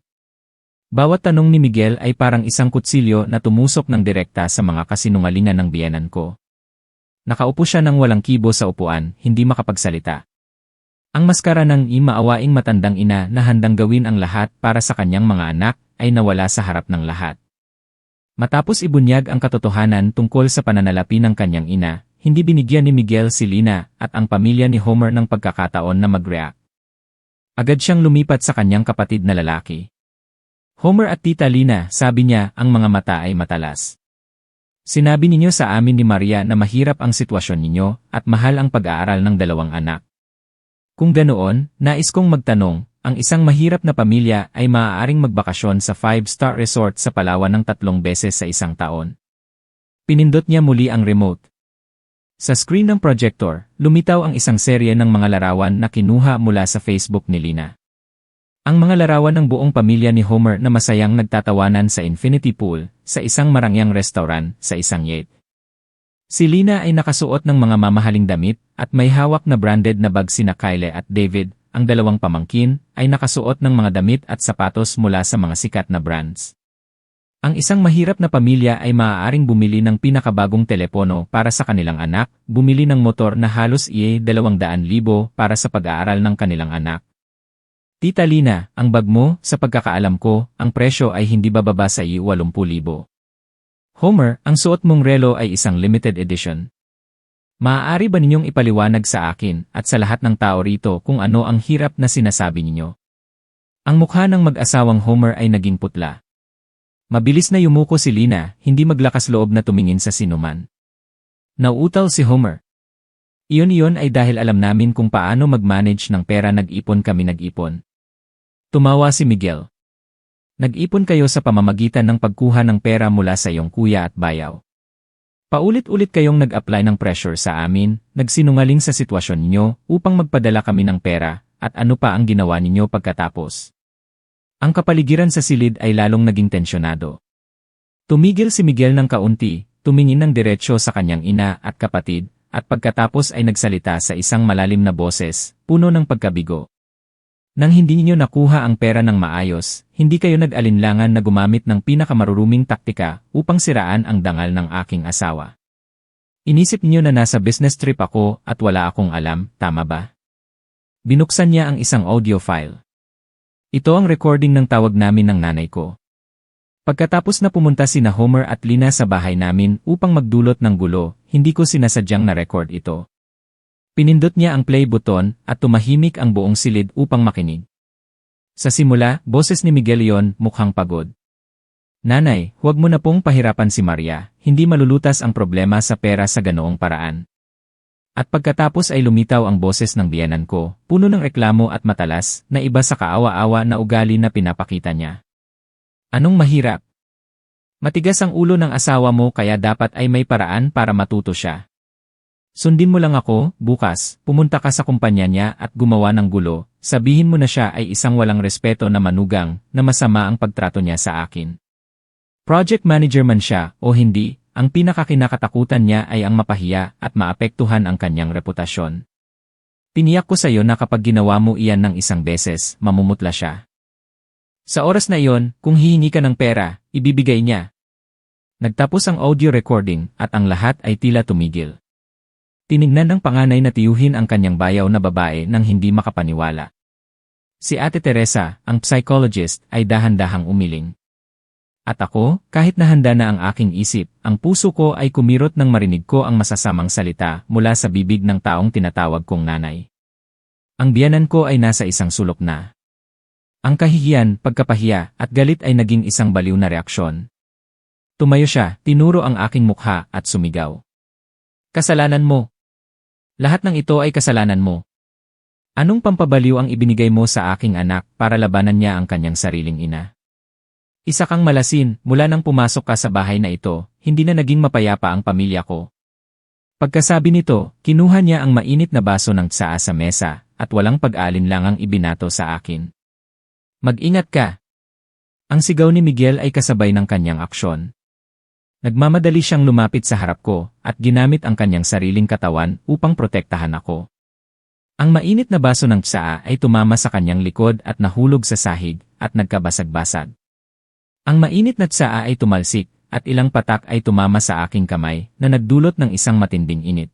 Bawat tanong ni Miguel ay parang isang kutsilyo na tumusok ng direkta sa mga kasinungalingan ng biyenan ko. Nakaupo siya ng walang kibo sa upuan, hindi makapagsalita. Ang maskara ng maawaing matandang ina na handang gawin ang lahat para sa kanyang mga anak ay nawala sa harap ng lahat. Matapos ibunyag ang katotohanan tungkol sa pananalapi ng kanyang ina, hindi binigyan ni Miguel si Lina at ang pamilya ni Homer ng pagkakataon na mag-react. Agad siyang lumipat sa kanyang kapatid na lalaki. Homer at Tita Lina, sabi niya, ang mga mata ay matalas. Sinabi ninyo sa amin ni Maria na mahirap ang sitwasyon ninyo at mahal ang pag-aaral ng 2 anak. Kung ganoon, nais kong magtanong, ang isang mahirap na pamilya ay maaaring magbakasyon sa 5-star resort sa Palawan ng 3 beses sa isang taon. Pinindot niya muli ang remote. Sa screen ng projector, lumitaw ang isang serye ng mga larawan na kinuha mula sa Facebook ni Lina. Ang mga larawan ng buong pamilya ni Homer na masayang nagtatawanan sa infinity pool, sa isang marangyang restaurant, sa isang yacht. Si Lina ay nakasuot ng mga mamahaling damit at may hawak na branded na bag sina Kyle at David. Ang 2 pamangkin ay nakasuot ng mga damit at sapatos mula sa mga sikat na brands. Ang isang mahirap na pamilya ay maaaring bumili ng pinakabagong telepono para sa kanilang anak, bumili ng motor na halos 200,000 para sa pag-aaral ng kanilang anak. Tita Lina, ang bag mo, sa pagkakaalam ko, ang presyo ay hindi bababa sa 80,000. Homer, ang suot mong relo ay isang limited edition. Maaari ba ninyong ipaliwanag sa akin at sa lahat ng tao rito kung ano ang hirap na sinasabi ninyo? Ang mukha ng mag-asawang Homer ay naging putla. Mabilis na yumuko si Lina, hindi maglakas loob na tumingin sa sinuman. Nauutal si Homer. Iyon ay dahil alam namin kung paano mag-manage ng pera, nag-ipon kami. Tumawa si Miguel. Nag-ipon kayo sa pamamagitan ng pagkuha ng pera mula sa iyong kuya at bayaw. Paulit-ulit kayong nag-apply ng pressure sa amin, nagsinungaling sa sitwasyon ninyo upang magpadala kami ng pera, at ano pa ang ginawa ninyo pagkatapos. Ang kapaligiran sa silid ay lalong naging tensyonado. Tumigil si Miguel ng kaunti, tumingin ng diretsyo sa kanyang ina at kapatid, at pagkatapos ay nagsalita sa isang malalim na boses, puno ng pagkabigo. Nang hindi ninyo nakuha ang pera ng maayos, hindi kayo nag-alinlangan na gumamit ng pinakamaruruming taktika upang siraan ang dangal ng aking asawa. Inisip niyo na nasa business trip ako at wala akong alam, tama ba? Binuksan niya ang isang audio file. Ito ang recording ng tawag namin ng nanay ko. Pagkatapos na pumunta sina Homer at Lina sa bahay namin upang magdulot ng gulo, hindi ko sinasadyang na-record ito. Pinindot niya ang play button at tumahimik ang buong silid upang makinig. Sa simula, boses ni Miguel yon, mukhang pagod. Nanay, huwag mo na pong pahirapan si Maria, hindi malulutas ang problema sa pera sa ganoong paraan. At pagkatapos ay lumitaw ang boses ng biyenan ko, puno ng reklamo at matalas, na iba sa kaawa-awa na ugali na pinapakita niya. Anong mahirap? Matigas ang ulo ng asawa mo kaya dapat ay may paraan para matuto siya. Sundin mo lang ako, bukas, pumunta ka sa kumpanya niya at gumawa ng gulo, sabihin mo na siya ay isang walang respeto na manugang, na masama ang pagtrato niya sa akin. Project manager man siya o hindi, ang pinakakinakatakutan niya ay ang mapahiya at maapektuhan ang kanyang reputasyon. Tiniyak ko sa iyo na kapag ginawa mo iyan ng isang beses, mamumutla siya. Sa oras na iyon, kung hihingi ka ng pera, ibibigay niya. Nagtapos ang audio recording at ang lahat ay tila tumigil. Tinignan ng panganay na tiyuhin ang kanyang bayaw na babae nang hindi makapaniwala. Si Ate Teresa, ang psychologist, ay dahan-dahang umiling. At ako, kahit nahanda na ang aking isip, ang puso ko ay kumirot nang marinig ko ang masasamang salita mula sa bibig ng taong tinatawag kong nanay. Ang biyanan ko ay nasa isang sulok na. Ang kahihiyan, pagkapahiya, at galit ay naging isang baliw na reaksyon. Tumayo siya, tinuro ang aking mukha at sumigaw. Kasalanan mo. Lahat ng ito ay kasalanan mo. Anong pampabaliw ang ibinigay mo sa aking anak para labanan niya ang kanyang sariling ina? Isa kang malasin, mula nang pumasok ka sa bahay na ito, hindi na naging mapayapa ang pamilya ko. Pagkasabi nito, kinuha niya ang mainit na baso ng tsaa sa mesa, at walang pag-alinlangang ibinato sa akin. Mag-ingat ka! Ang sigaw ni Miguel ay kasabay ng kanyang aksyon. Nagmamadali siyang lumapit sa harap ko, at ginamit ang kanyang sariling katawan upang protektahan ako. Ang mainit na baso ng tsaa ay tumama sa kanyang likod at nahulog sa sahig, at nagkabasag-basag. Ang mainit na tsaa ay tumalsik, at ilang patak ay tumama sa aking kamay, na nagdulot ng isang matinding init.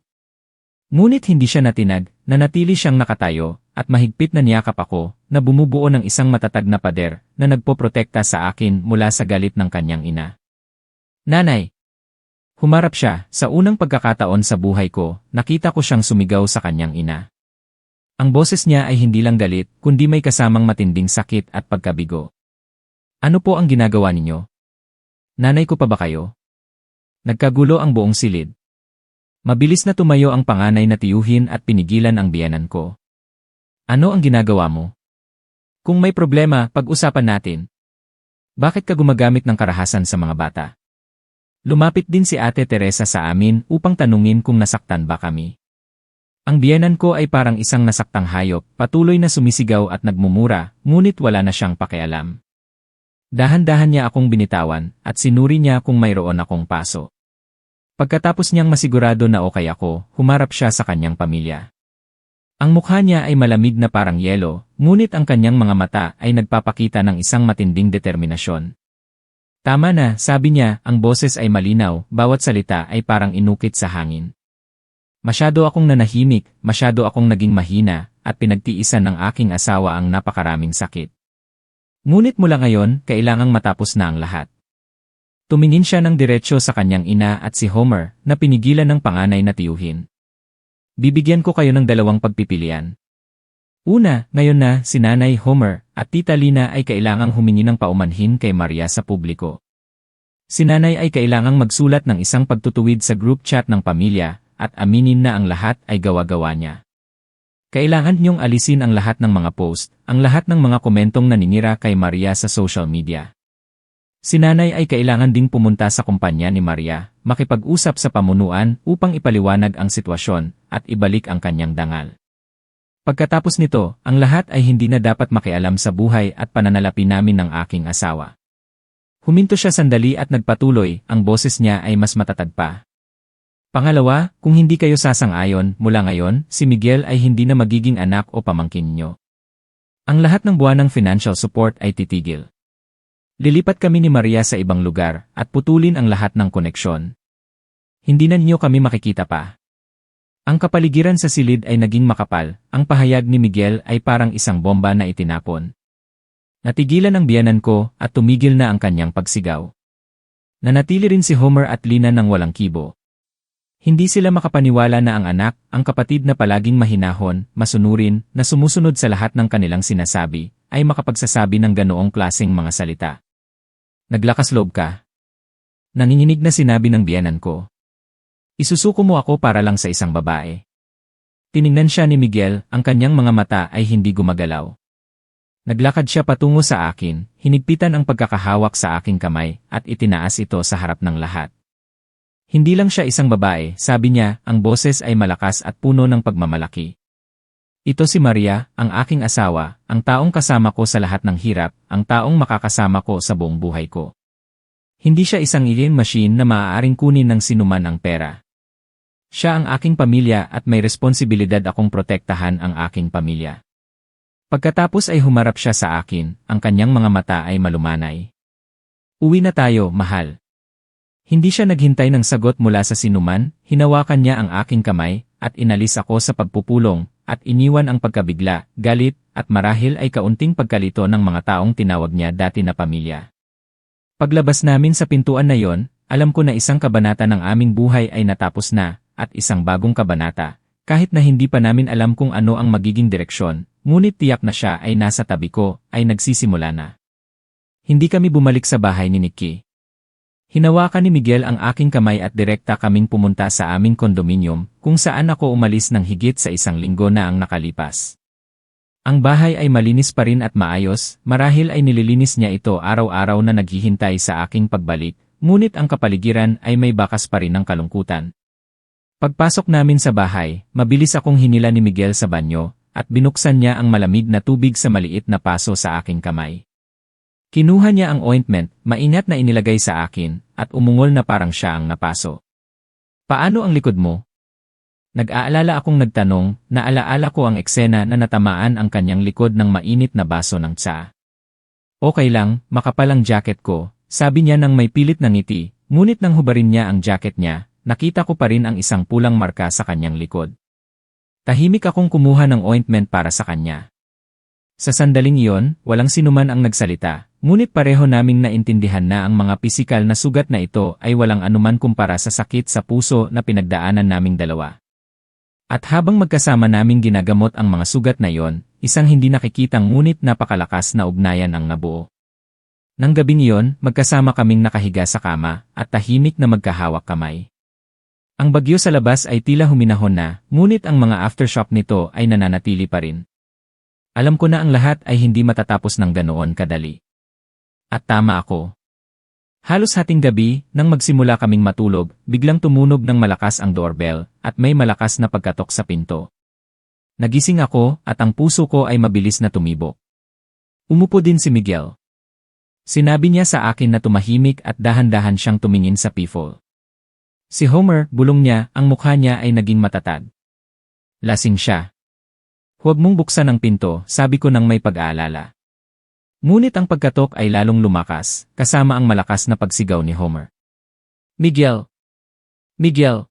Ngunit hindi siya natinag, nanatili siyang nakatayo, at mahigpit na niyakap ako, na bumubuo ng isang matatag na pader, na nagpoprotekta sa akin mula sa galit ng kanyang ina. Nanay! Humarap siya, sa unang pagkakataon sa buhay ko, nakita ko siyang sumigaw sa kanyang ina. Ang boses niya ay hindi lang galit, kundi may kasamang matinding sakit at pagkabigo. Ano po ang ginagawa ninyo? Nanay ko pa ba kayo? Nagkagulo ang buong silid. Mabilis na tumayo ang panganay na tiyuhin at pinigilan ang biyanan ko. Ano ang ginagawa mo? Kung may problema, pag-usapan natin. Bakit ka gumagamit ng karahasan sa mga bata? Lumapit din si Ate Teresa sa amin upang tanungin kung nasaktan ba kami. Ang biyenan ko ay parang isang nasaktang hayop, patuloy na sumisigaw at nagmumura, ngunit wala na siyang pakialam. Dahan-dahan niya akong binitawan, at sinuri niya kung mayroon akong paso. Pagkatapos niyang masigurado na okay ako, humarap siya sa kanyang pamilya. Ang mukha niya ay malamig na parang yelo, ngunit ang kanyang mga mata ay nagpapakita ng isang matinding determinasyon. Tama na, sabi niya, ang boses ay malinaw, bawat salita ay parang inukit sa hangin. Masyado akong nanahimik, masyado akong naging mahina, at pinagtiisan ng aking asawa ang napakaraming sakit. Ngunit mula ngayon, kailangang matapos na ang lahat. Tumingin siya ng diretsyo sa kanyang ina at si Homer, na pinigilan ng panganay na tiyuhin. Bibigyan ko kayo ng dalawang pagpipilian. Una, ngayon na, si Nanay Homer at Tita Lina ay kailangang humingi ng paumanhin kay Maria sa publiko. Si Nanay ay kailangang magsulat ng isang pagtutuwid sa group chat ng pamilya at aminin na ang lahat ay gawa-gawa niya. Kailangan niyong alisin ang lahat ng mga post, ang lahat ng mga komentong naninira kay Maria sa social media. Si Nanay ay kailangan ding pumunta sa kumpanya ni Maria, makipag-usap sa pamunuan upang ipaliwanag ang sitwasyon at ibalik ang kanyang dangal. Pagkatapos nito, ang lahat ay hindi na dapat makialam sa buhay at pananalapi namin ng aking asawa. Huminto siya sandali at nagpatuloy, ang boses niya ay mas matatag pa. Pangalawa, kung hindi kayo sasang-ayon, mula ngayon, si Miguel ay hindi na magiging anak o pamangkin niyo. Ang lahat ng buwanang financial support ay titigil. Lilipat kami ni Maria sa ibang lugar at putulin ang lahat ng koneksyon. Hindi na niyo kami makikita pa. Ang kapaligiran sa silid ay naging makapal, ang pahayag ni Miguel ay parang isang bomba na itinapon. Natigilan ang biyanan ko at tumigil na ang kanyang pagsigaw. Nanatili rin si Homer at Lina ng walang kibo. Hindi sila makapaniwala na ang anak, ang kapatid na palaging mahinahon, masunurin, na sumusunod sa lahat ng kanilang sinasabi, ay makapagsasabi ng ganoong klaseng mga salita. Naglakas loob ka. Nanginginig na sinabi ng biyenan ko. Isusuko mo ako para lang sa isang babae. Tiningnan siya ni Miguel, ang kanyang mga mata ay hindi gumagalaw. Naglakad siya patungo sa akin, hinigpitan ang pagkakahawak sa aking kamay, at itinaas ito sa harap ng lahat. Hindi lang siya isang babae, sabi niya, ang boses ay malakas at puno ng pagmamalaki. Ito si Maria, ang aking asawa, ang taong kasama ko sa lahat ng hirap, ang taong makakasama ko sa buong buhay ko. Hindi siya isang alien machine na maaaring kunin ng sinuman ang pera. Siya ang aking pamilya at may responsibilidad akong protektahan ang aking pamilya. Pagkatapos ay humarap siya sa akin, ang kanyang mga mata ay malumanay. Uwi na tayo, mahal. Hindi siya naghintay ng sagot mula sa sinuman, hinawakan niya ang aking kamay, at inalis ako sa pagpupulong, at iniwan ang pagkabigla, galit, at marahil ay kaunting pagkalito ng mga taong tinawag niya dati na pamilya. Paglabas namin sa pintuan na yon, alam ko na isang kabanata ng aming buhay ay natapos na, at isang bagong kabanata, kahit na hindi pa namin alam kung ano ang magiging direksyon, ngunit tiyak na siya ay nasa tabi ko, ay nagsisimula na. Hindi kami bumalik sa bahay ni Nikki. Hinawakan ni Miguel ang aking kamay at direkta kaming pumunta sa aming kondominium, kung saan ako umalis ng higit sa 1 linggo na ang nakalipas. Ang bahay ay malinis pa rin at maayos, marahil ay nililinis niya ito araw-araw na naghihintay sa aking pagbalik, ngunit ang kapaligiran ay may bakas pa rin ng kalungkutan. Pagpasok namin sa bahay, mabilis akong hinila ni Miguel sa banyo, at binuksan niya ang malamig na tubig sa maliit na paso sa aking kamay. Kinuha niya ang ointment, maingat na inilagay sa akin, at umungol na parang siya ang napaso. Paano ang likod mo? Nag-aalala akong nagtanong, naalaala ko ang eksena na natamaan ang kanyang likod ng mainit na baso ng tsa. Okay lang, makapal ang jacket ko, sabi niya nang may pilit na ngiti, ngunit nang hubarin niya ang jacket niya, nakita ko pa rin ang isang pulang marka sa kanyang likod. Tahimik akong kumuha ng ointment para sa kanya. Sa sandaling iyon, walang sinuman ang nagsalita, ngunit pareho naming naintindihan na ang mga pisikal na sugat na ito ay walang anuman kumpara sa sakit sa puso na pinagdaanan naming dalawa. At habang magkasama naming ginagamot ang mga sugat na iyon, isang hindi nakikitang ngunit napakalakas na ugnayan ang nabuo. Nang gabing iyon, magkasama kaming nakahiga sa kama, at tahimik na magkahawak kamay. Ang bagyo sa labas ay tila huminahon na, ngunit ang mga aftershock nito ay nananatili pa rin. Alam ko na ang lahat ay hindi matatapos ng ganoon kadali. At tama ako. Halos hating gabi, nang magsimula kaming matulog, biglang tumunog ng malakas ang doorbell, at may malakas na pagkatok sa pinto. Nagising ako, at ang puso ko ay mabilis na tumibok. Umupo din si Miguel. Sinabi niya sa akin na tumahimik at dahan-dahan siyang tumingin sa pifol. Si Homer, bulong niya, ang mukha niya ay naging matatag. Lasing siya. Huwag mong buksan ang pinto, sabi ko nang may pag-aalala. Ngunit ang pagkatok ay lalong lumakas, kasama ang malakas na pagsigaw ni Homer. Miguel! Miguel!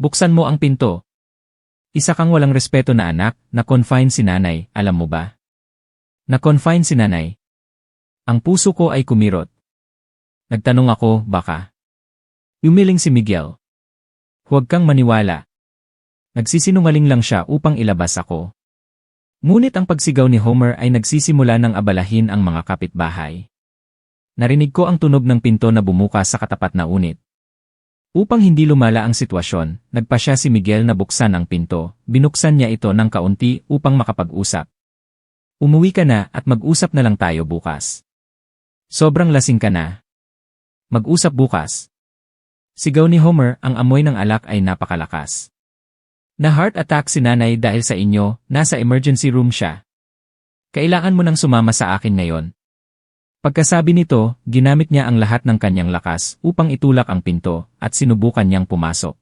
Buksan mo ang pinto! Isa kang walang respeto na anak, na-confine si nanay, alam mo ba? Na-confine si nanay. Ang puso ko ay kumirot. Nagtanong ako, baka? Umiling si Miguel. Huwag kang maniwala. Nagsisinungaling lang siya upang ilabas ako. Ngunit ang pagsigaw ni Homer ay nagsisimula ng abalahin ang mga kapitbahay. Narinig ko ang tunog ng pinto na bumukas sa katapat na unit. Upang hindi lumala ang sitwasyon, nagpasya si Miguel na buksan ang pinto, binuksan niya ito ng kaunti upang makapag-usap. Umuwi ka na at mag-usap na lang tayo bukas. Sobrang lasing ka na. Mag-usap bukas. Sigaw ni Homer, ang amoy ng alak ay napakalakas. Na heart attack si nanay dahil sa inyo, nasa emergency room siya. Kailangan mo nang sumama sa akin ngayon. Pagkasabi nito, ginamit niya ang lahat ng kanyang lakas upang itulak ang pinto at sinubukan niyang pumasok.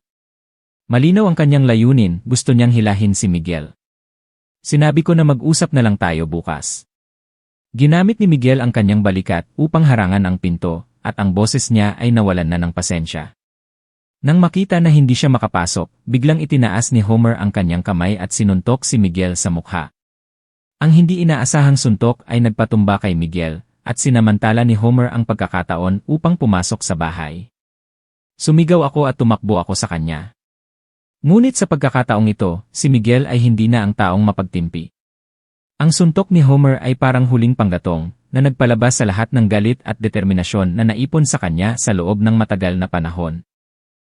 Malinaw ang kanyang layunin, gusto niyang hilahin si Miguel. Sinabi ko na mag-usap na lang tayo bukas. Ginamit ni Miguel ang kanyang balikat upang harangan ang pinto at ang boses niya ay nawalan na ng pasensya. Nang makita na hindi siya makapasok, biglang itinaas ni Homer ang kanyang kamay at sinuntok si Miguel sa mukha. Ang hindi inaasahang suntok ay nagpatumba kay Miguel, at sinamantala ni Homer ang pagkakataon upang pumasok sa bahay. Sumigaw ako at tumakbo ako sa kanya. Ngunit sa pagkakataong ito, si Miguel ay hindi na ang taong mapagtimpi. Ang suntok ni Homer ay parang huling panggatong, na nagpalabas sa lahat ng galit at determinasyon na naipon sa kanya sa loob ng matagal na panahon.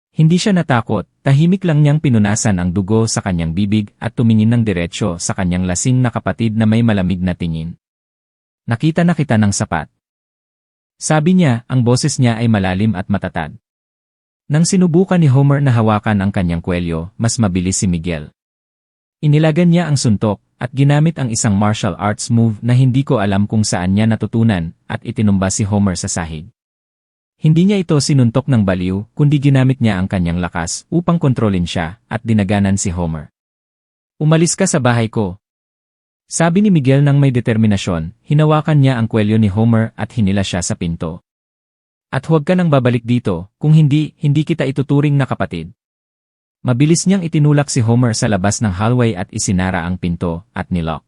Hindi siya natakot, tahimik lang niyang pinunasan ang dugo sa kanyang bibig at tumingin ng diretsyo sa kanyang lasing na kapatid na may malamig na tingin. Nakita na kita ng sapat. Sabi niya, ang boses niya ay malalim at matatag. Nang sinubukan ni Homer na hawakan ang kanyang kwelyo, mas mabilis si Miguel. Inilagan niya ang suntok, at ginamit ang isang martial arts move na hindi ko alam kung saan niya natutunan, at itinumba si Homer sa sahig. Hindi niya ito sinuntok ng baliw, kundi ginamit niya ang kanyang lakas upang kontrolin siya, at dinaganan si Homer. Umalis ka sa bahay ko. Sabi ni Miguel nang may determinasyon, hinawakan niya ang kwelyo ni Homer at hinila siya sa pinto. At huwag ka nang babalik dito, kung hindi, hindi kita ituturing na kapatid. Mabilis niyang itinulak si Homer sa labas ng hallway at isinara ang pinto, at nilock.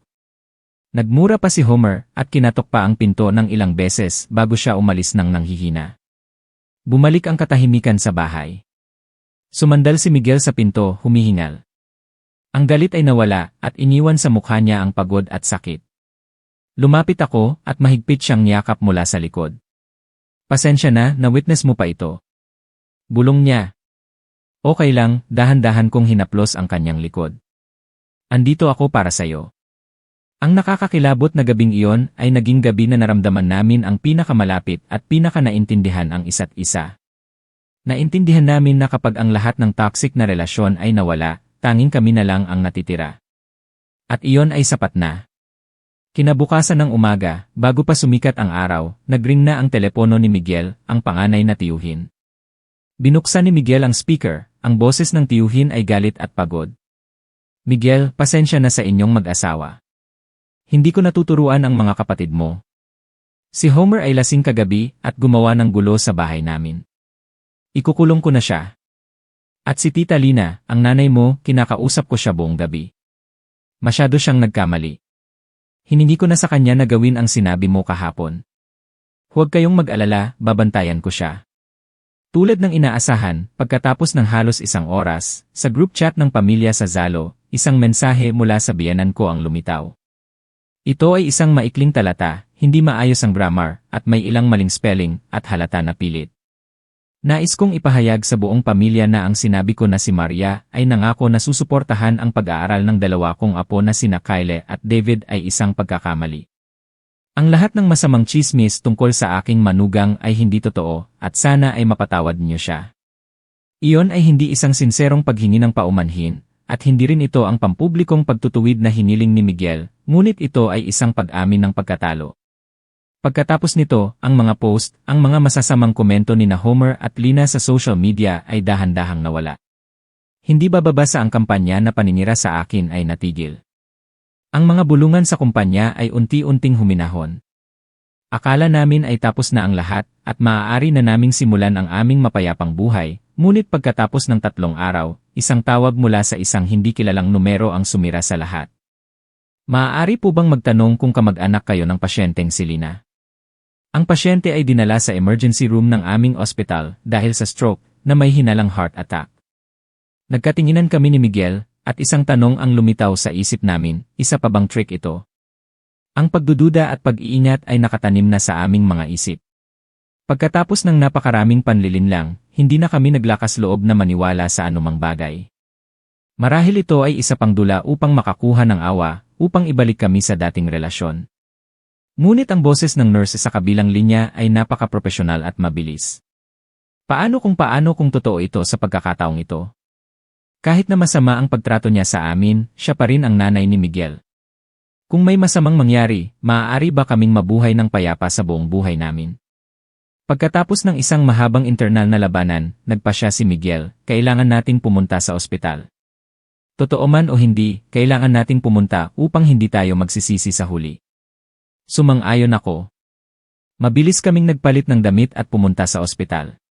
Nagmura pa si Homer, at kinatok pa ang pinto ng ilang beses bago siya umalis ng nanghihina. Bumalik ang katahimikan sa bahay. Sumandal si Miguel sa pinto, humihingal. Ang galit ay nawala, at iniwan sa mukha niya ang pagod at sakit. Lumapit ako, at mahigpit siyang niyakap mula sa likod. Pasensya na, na-witness mo pa ito. Bulong niya. Okay lang, dahan-dahan kong hinaplos ang kanyang likod. Andito ako para sayo. Ang nakakakilabot na gabing iyon ay naging gabi na naramdaman namin ang pinakamalapit at pinaka-naintindihan ang isa't isa. Naintindihan namin na kapag ang lahat ng toxic na relasyon ay nawala, tanging kami na lang ang natitira. At iyon ay sapat na. Kinabukasan ng umaga, bago pa sumikat ang araw, nagring na ang telepono ni Miguel, ang panganay na tiyuhin. Binuksan ni Miguel ang speaker, ang boses ng tiyuhin ay galit at pagod. Miguel, pasensya na sa inyong mag-asawa. Hindi ko natuturuan ang mga kapatid mo. Si Homer ay lasing kagabi at gumawa ng gulo sa bahay namin. Ikukulong ko na siya. At si Tita Lina, ang nanay mo, kinakausap ko siya buong gabi. Masyado siyang nagkamali. Hiningi ko na sa kanya na gawin ang sinabi mo kahapon. Huwag kayong mag-alala, babantayan ko siya. Tulad ng inaasahan, pagkatapos ng halos isang oras, sa group chat ng pamilya sa Zalo, isang mensahe mula sa biyenan ko ang lumitaw. Ito ay isang maikling talata, hindi maayos ang grammar, at may ilang maling spelling, at halata na pilit. Nais kong ipahayag sa buong pamilya na ang sinabi ko na si Maria ay nangako na susuportahan ang pag-aaral ng dalawa kong apo na sina Kyle at David ay isang pagkakamali. Ang lahat ng masamang chismis tungkol sa aking manugang ay hindi totoo, at sana ay mapatawad niyo siya. Iyon ay hindi isang sinserong paghingi ng paumanhin, at hindi rin ito ang pampublikong pagtutuwid na hiniling ni Miguel, ngunit ito ay isang pag-amin ng pagkatalo. Pagkatapos nito, ang mga post, ang mga masasamang komento ni Homer at Lina sa social media ay dahan-dahang nawala. Hindi bababa sa ang kampanya na paninira sa akin ay natigil. Ang mga bulungan sa kumpanya ay unti-unting huminahon. Akala namin ay tapos na ang lahat at maaari na naming simulan ang aming mapayapang buhay, ngunit pagkatapos ng 3 araw, isang tawag mula sa isang hindi kilalang numero ang sumira sa lahat. Maaari po bang magtanong kung kamag-anak kayo ng pasyenteng si Lina? Ang pasyente ay dinala sa emergency room ng aming ospital dahil sa stroke na may hinalang heart attack. Nagkatinginan kami ni Miguel, at isang tanong ang lumitaw sa isip namin, isa pa bang trick ito? Ang pagdududa at pag-iingat ay nakatanim na sa aming mga isip. Pagkatapos ng napakaraming panlilinlang, hindi na kami naglakas loob na maniwala sa anumang bagay. Marahil ito ay isa pang dula upang makakuha ng awa, upang ibalik kami sa dating relasyon. Ngunit ang boses ng nurse sa kabilang linya ay napaka-profesional at mabilis. Paano kung totoo ito sa pagkakataong ito? Kahit na masama ang pagtrato niya sa amin, siya pa rin ang nanay ni Miguel. Kung may masamang mangyari, maaari ba kaming mabuhay ng payapa sa buong buhay namin? Pagkatapos ng isang mahabang internal na labanan, nagpasya si Miguel, kailangan nating pumunta sa ospital. Totoo man o hindi, kailangan nating pumunta upang hindi tayo magsisisi sa huli. Sumang-ayon ako. Mabilis kaming nagpalit ng damit at pumunta sa ospital.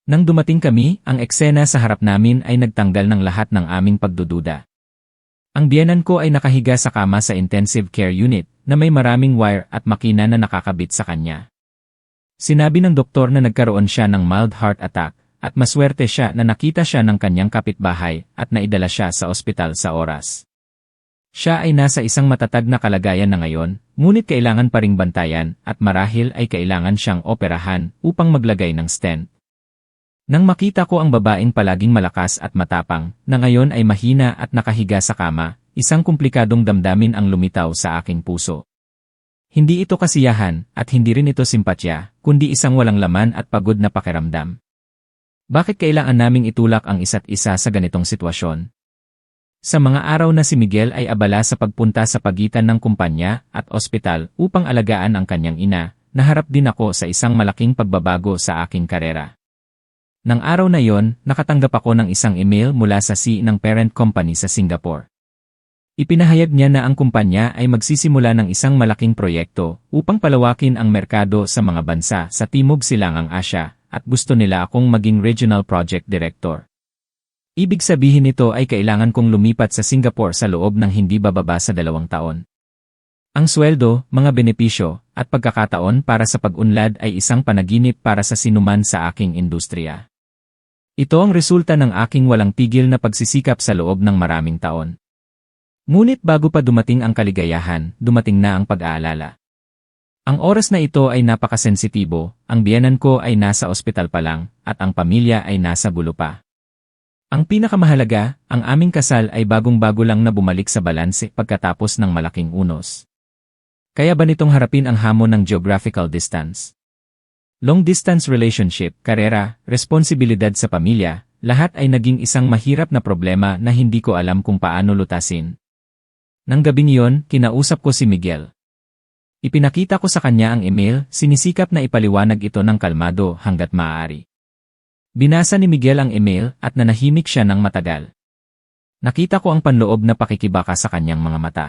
Nang dumating kami, ang eksena sa harap namin ay nagtanggal ng lahat ng aming pagdududa. Ang biyenan ko ay nakahiga sa kama sa intensive care unit na may maraming wire at makina na nakakabit sa kanya. Sinabi ng doktor na nagkaroon siya ng mild heart attack at maswerte siya na nakita siya ng kanyang kapitbahay at naidala siya sa ospital sa oras. Siya ay nasa isang matatag na kalagayan na ngayon, ngunit kailangan pa ring bantayan at marahil ay kailangan siyang operahan upang maglagay ng stent. Nang makita ko ang babaeng palaging malakas at matapang, na ngayon ay mahina at nakahiga sa kama, isang komplikadong damdamin ang lumitaw sa aking puso. Hindi ito kasiyahan at hindi rin ito simpatya, kundi isang walang laman at pagod na pakiramdam. Bakit kailangan naming itulak ang isa't isa sa ganitong sitwasyon? Sa mga araw na si Miguel ay abala sa pagpunta sa pagitan ng kumpanya at ospital upang alagaan ang kanyang ina, naharap din ako sa isang malaking pagbabago sa aking karera. Nang araw na yon, nakatanggap ako ng isang email mula sa CEO ng parent company sa Singapore. Ipinahayag niya na ang kumpanya ay magsisimula ng isang malaking proyekto upang palawakin ang merkado sa mga bansa sa Timog Silangang Asya at gusto nila akong maging regional project director. Ibig sabihin nito ay kailangan kong lumipat sa Singapore sa loob ng hindi bababa sa 2 taon. Ang sweldo, mga benepisyo, at pagkakataon para sa pag-unlad ay isang panaginip para sa sinuman sa aking industriya. Ito ang resulta ng aking walang tigil na pagsisikap sa loob ng maraming taon. Ngunit bago pa dumating ang kaligayahan, dumating na ang pag-aalala. Ang oras na ito ay napakasensitibo, ang biyenan ko ay nasa ospital pa lang, at ang pamilya ay nasa gulo pa. Ang pinakamahalaga, ang aming kasal ay bagong-bago lang na bumalik sa balanse pagkatapos ng malaking unos. Kaya ba nitong harapin ang hamon ng geographical distance? Long-distance relationship, karera, responsibilidad sa pamilya, lahat ay naging isang mahirap na problema na hindi ko alam kung paano lutasin. Nang gabing iyon, kinausap ko si Miguel. Ipinakita ko sa kanya ang email, sinisikap na ipaliwanag ito ng kalmado hanggat maaari. Binasa ni Miguel ang email at nanahimik siya ng matagal. Nakita ko ang panloob na pakikibaka sa kanyang mga mata.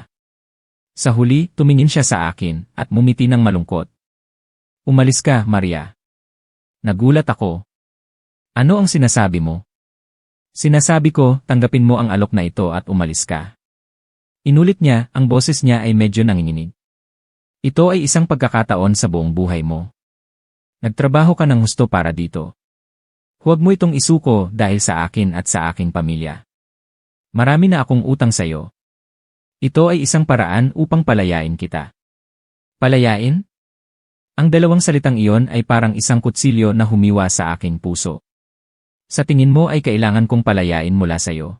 Sa huli, tumingin siya sa akin at mumiti ng malungkot. Umalis ka, Maria. Nagulat ako. Ano ang sinasabi mo? Sinasabi ko, tanggapin mo ang alok na ito at umalis ka. Inulit niya, ang boses niya ay medyo nanginginig. Ito ay isang pagkakataon sa buong buhay mo. Nagtrabaho ka ng husto para dito. Huwag mo itong isuko dahil sa akin at sa aking pamilya. Marami na akong utang sa iyo. Ito ay isang paraan upang palayain kita. Palayain? Ang dalawang salitang iyon ay parang isang kutsilyo na humiwa sa aking puso. Sa tingin mo ay kailangan kong palayain mula sa iyo.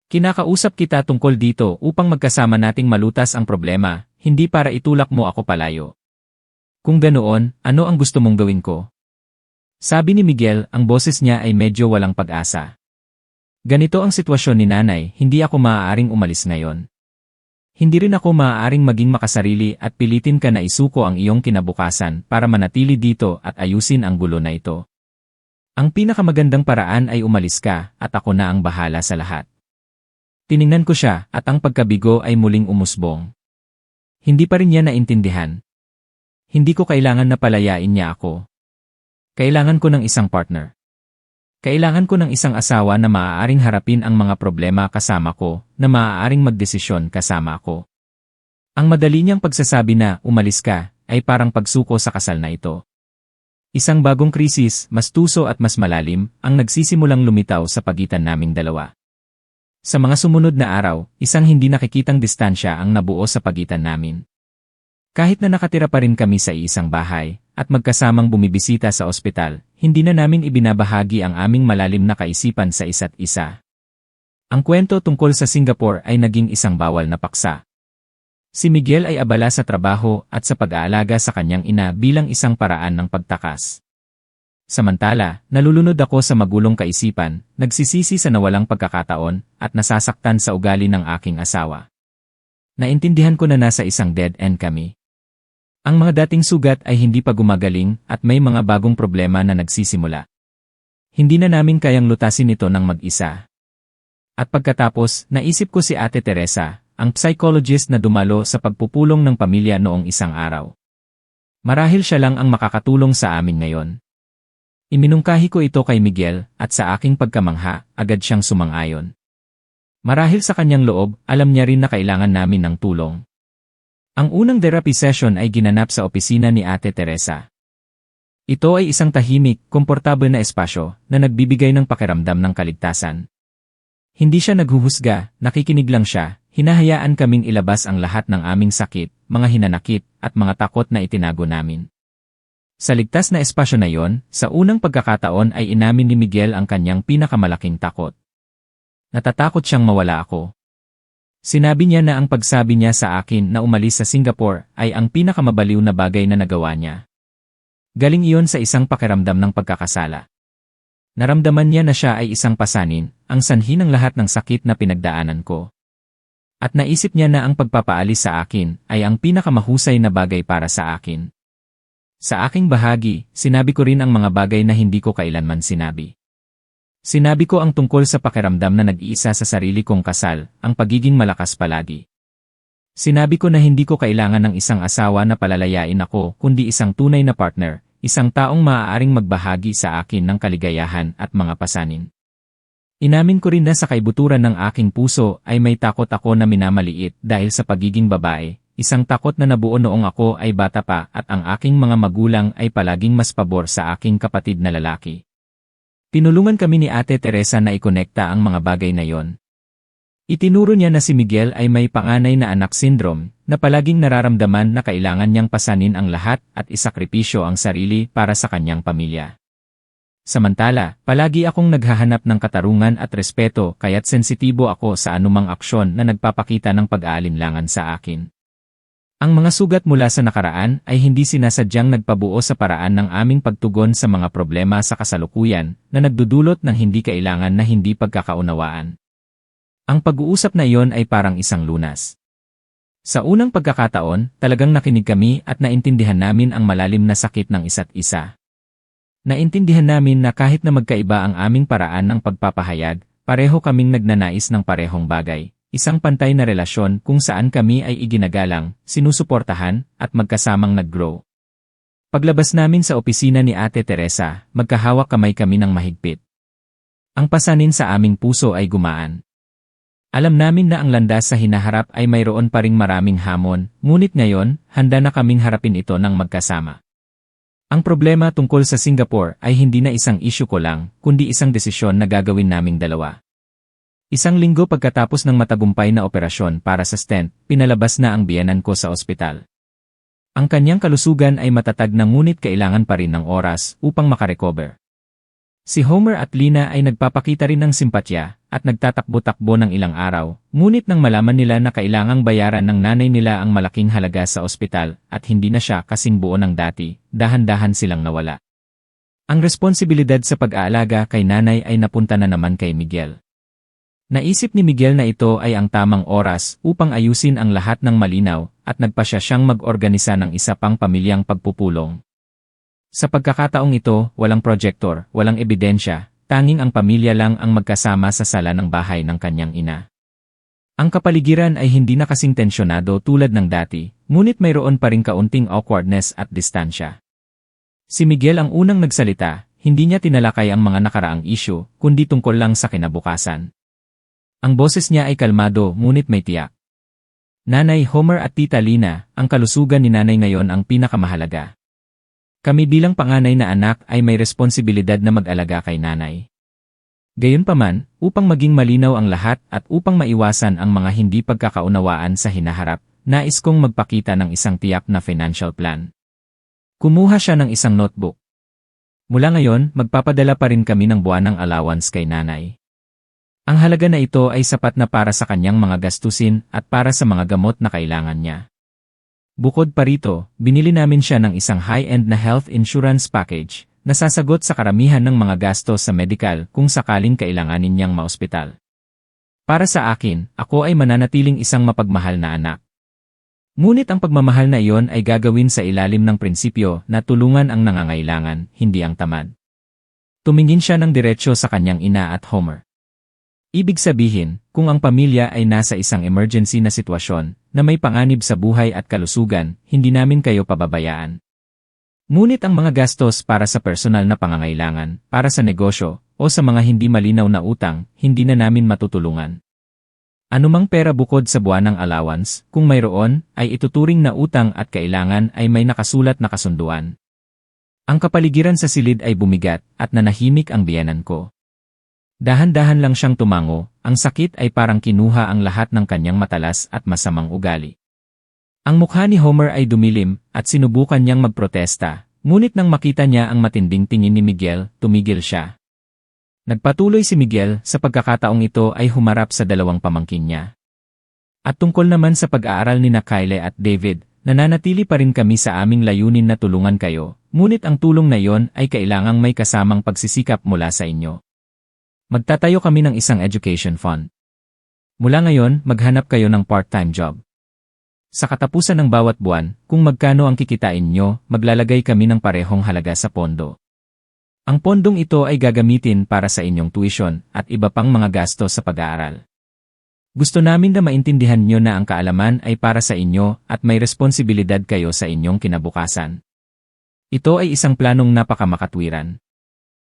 Kinakausap kita tungkol dito upang magkasama nating malutas ang problema, hindi para itulak mo ako palayo. Kung ganoon, ano ang gusto mong gawin ko? Sabi ni Miguel, ang boses niya ay medyo walang pag-asa. Ganito ang sitwasyon ni nanay, hindi ako maaaring umalis ngayon. Hindi rin ako maaaring maging makasarili at pilitin ka na isuko ang iyong kinabukasan para manatili dito at ayusin ang gulo na ito. Ang pinakamagandang paraan ay umalis ka at ako na ang bahala sa lahat. Tiningnan ko siya at ang pagkabigo ay muling umusbong. Hindi pa rin niya naintindihan. Hindi ko kailangan na palayain niya ako. Kailangan ko ng isang partner. Kailangan ko ng isang asawa na maaaring harapin ang mga problema kasama ko, na maaaring magdesisyon kasama ako. Ang madali niyang pagsasabi na umalis ka ay parang pagsuko sa kasal na ito. Isang bagong krisis, mas tuso at mas malalim, ang nagsisimulang lumitaw sa pagitan naming dalawa. Sa mga sumunod na araw, isang hindi nakikitang distansya ang nabuo sa pagitan namin. Kahit na nakatira pa rin kami sa isang bahay, at magkasamang bumibisita sa ospital, hindi na namin ibinabahagi ang aming malalim na kaisipan sa isa't isa. Ang kwento tungkol sa Singapore ay naging isang bawal na paksa. Si Miguel ay abala sa trabaho at sa pag-aalaga sa kanyang ina bilang isang paraan ng pagtakas. Samantala, nalulunod ako sa magulong kaisipan, nagsisisi sa nawalang pagkakataon, at nasasaktan sa ugali ng aking asawa. Naintindihan ko na nasa isang dead end kami. Ang mga dating sugat ay hindi pa gumagaling at may mga bagong problema na nagsisimula. Hindi na namin kayang lutasin ito ng mag-isa. At pagkatapos, naisip ko si Ate Teresa, ang psychologist na dumalo sa pagpupulong ng pamilya noong isang araw. Marahil siya lang ang makakatulong sa amin ngayon. Iminungkahi ko ito kay Miguel at sa aking pagkamangha, agad siyang sumang-ayon. Marahil sa kanyang loob, alam niya rin na kailangan namin ng tulong. Ang unang therapy session ay ginanap sa opisina ni Ate Teresa. Ito ay isang tahimik, komportable na espasyo na nagbibigay ng pakiramdam ng kaligtasan. Hindi siya naghuhusga, nakikinig lang siya, hinahayaan kaming ilabas ang lahat ng aming sakit, mga hinanakit, at mga takot na itinago namin. Sa ligtas na espasyo na yon, sa unang pagkakataon ay inamin ni Miguel ang kanyang pinakamalaking takot. Natatakot siyang mawala ako. Sinabi niya na ang pagsabi niya sa akin na umalis sa Singapore ay ang pinakamabaliw na bagay na nagawa niya. Galing iyon sa isang pakiramdam ng pagkakasala. Naramdaman niya na siya ay isang pasanin, ang sanhi ng lahat ng sakit na pinagdaanan ko. At naisip niya na ang pagpapaalis sa akin ay ang pinakamahusay na bagay para sa akin. Sa aking bahagi, sinabi ko rin ang mga bagay na hindi ko kailanman sinabi. Sinabi ko ang tungkol sa pakiramdam na nag-iisa sa sarili kong kasal, ang pagiging malakas palagi. Sinabi ko na hindi ko kailangan ng isang asawa na palalayain ako kundi isang tunay na partner, isang taong maaaring magbahagi sa akin ng kaligayahan at mga pasanin. Inamin ko rin na sa kaibuturan ng aking puso ay may takot ako na minamaliit dahil sa pagiging babae, isang takot na nabuo noong ako ay bata pa at ang aking mga magulang ay palaging mas pabor sa aking kapatid na lalaki. Tinulungan kami ni Ate Teresa na ikonekta ang mga bagay na yon. Itinuro niya na si Miguel ay may panganay na anak syndrome, na palaging nararamdaman na kailangan niyang pasanin ang lahat at isakripisyo ang sarili para sa kanyang pamilya. Samantala, palagi akong naghahanap ng katarungan at respeto kaya't sensitibo ako sa anumang aksyon na nagpapakita ng pag-aalinlangan sa akin. Ang mga sugat mula sa nakaraan ay hindi sinasadyang nagpabuo sa paraan ng aming pagtugon sa mga problema sa kasalukuyan na nagdudulot ng hindi kailangan na hindi pagkakaunawaan. Ang pag-uusap na iyon ay parang isang lunas. Sa unang pagkakataon, talagang nakinig kami at naintindihan namin ang malalim na sakit ng isa't isa. Naintindihan namin na kahit na magkaiba ang aming paraan ng pagpapahayag, pareho kaming nagnanais ng parehong bagay. Isang pantay na relasyon kung saan kami ay iginagalang, sinusuportahan, at magkasamang nag-grow. Paglabas namin sa opisina ni Ate Teresa, magkahawak kamay kami ng mahigpit. Ang pasanin sa aming puso ay gumaan. Alam namin na ang landas sa hinaharap ay mayroon pa ring maraming hamon, ngunit ngayon, handa na kaming harapin ito ng magkasama. Ang problema tungkol sa Singapore ay hindi na isang issue ko lang, kundi isang desisyon na gagawin naming dalawa. Isang linggo pagkatapos ng matagumpay na operasyon para sa stent, pinalabas na ang biyenan ko sa ospital. Ang kanyang kalusugan ay matatag na ngunit kailangan pa rin ng oras upang makarecover. Si Homer at Lina ay nagpapakita rin ng simpatya at nagtatakbo-takbo ng ilang araw, ngunit nang malaman nila na kailangang bayaran ng nanay nila ang malaking halaga sa ospital at hindi na siya kasing buo ng dati, dahan-dahan silang nawala. Ang responsibilidad sa pag-aalaga kay nanay ay napunta na naman kay Miguel. Naisip ni Miguel na ito ay ang tamang oras upang ayusin ang lahat ng malinaw at nagpasya siyang mag-organisa ng isa pang pamilyang pagpupulong. Sa pagkakataong ito, walang projector, walang ebidensya, tanging ang pamilya lang ang magkasama sa sala ng bahay ng kanyang ina. Ang kapaligiran ay hindi na kasing tensyonado tulad ng dati, ngunit mayroon pa ring kaunting awkwardness at distansya. Si Miguel ang unang nagsalita, hindi niya tinalakay ang mga nakaraang issue, kundi tungkol lang sa kinabukasan. Ang boses niya ay kalmado ngunit may tiyak. Nanay Homer at Tita Lina, ang kalusugan ni nanay ngayon ang pinakamahalaga. Kami bilang panganay na anak ay may responsibilidad na mag-alaga kay nanay. Gayunpaman, upang maging malinaw ang lahat at upang maiwasan ang mga hindi pagkakaunawaan sa hinaharap, nais kong magpakita ng isang tiyak na financial plan. Kumuha siya ng isang notebook. Mula ngayon, magpapadala pa rin kami ng buwanang allowance kay nanay. Ang halaga na ito ay sapat na para sa kanyang mga gastusin at para sa mga gamot na kailangan niya. Bukod pa rito, binili namin siya ng isang high-end na health insurance package na sasagot sa karamihan ng mga gastos sa medical kung sakaling kailanganin niyang maospital. Para sa akin, ako ay mananatiling isang mapagmahal na anak. Ngunit ang pagmamahal na iyon ay gagawin sa ilalim ng prinsipyo na tulungan ang nangangailangan, hindi ang tamad. Tumingin siya ng diretsyo sa kanyang ina at Homer. Ibig sabihin, kung ang pamilya ay nasa isang emergency na sitwasyon, na may panganib sa buhay at kalusugan, hindi namin kayo pababayaan. Ngunit ang mga gastos para sa personal na pangangailangan, para sa negosyo, o sa mga hindi malinaw na utang, hindi na namin matutulungan. Anumang pera bukod sa buwanang allowance, kung mayroon, ay ituturing na utang at kailangan ay may nakasulat na kasunduan. Ang kapaligiran sa silid ay bumigat at nanahimik ang biyenan ko. Dahan-dahan lang siyang tumango, ang sakit ay parang kinuha ang lahat ng kanyang matalas at masamang ugali. Ang mukha ni Homer ay dumilim, at sinubukan niyang magprotesta, ngunit nang makita niya ang matinding tingin ni Miguel, tumigil siya. Nagpatuloy si Miguel, sa pagkakataong ito ay humarap sa dalawang pamangkin niya. At tungkol naman sa pag-aaral ni Kyle at David, nananatili pa rin kami sa aming layunin na tulungan kayo, ngunit ang tulong na iyon ay kailangang may kasamang pagsisikap mula sa inyo. Magtatayo kami ng isang education fund. Mula ngayon, maghanap kayo ng part-time job. Sa katapusan ng bawat buwan, kung magkano ang kikitain nyo, maglalagay kami ng parehong halaga sa pondo. Ang pondong ito ay gagamitin para sa inyong tuition at iba pang mga gasto sa pag-aaral. Gusto namin na maintindihan nyo na ang kaalaman ay para sa inyo at may responsibilidad kayo sa inyong kinabukasan. Ito ay isang planong napakamakatwiran.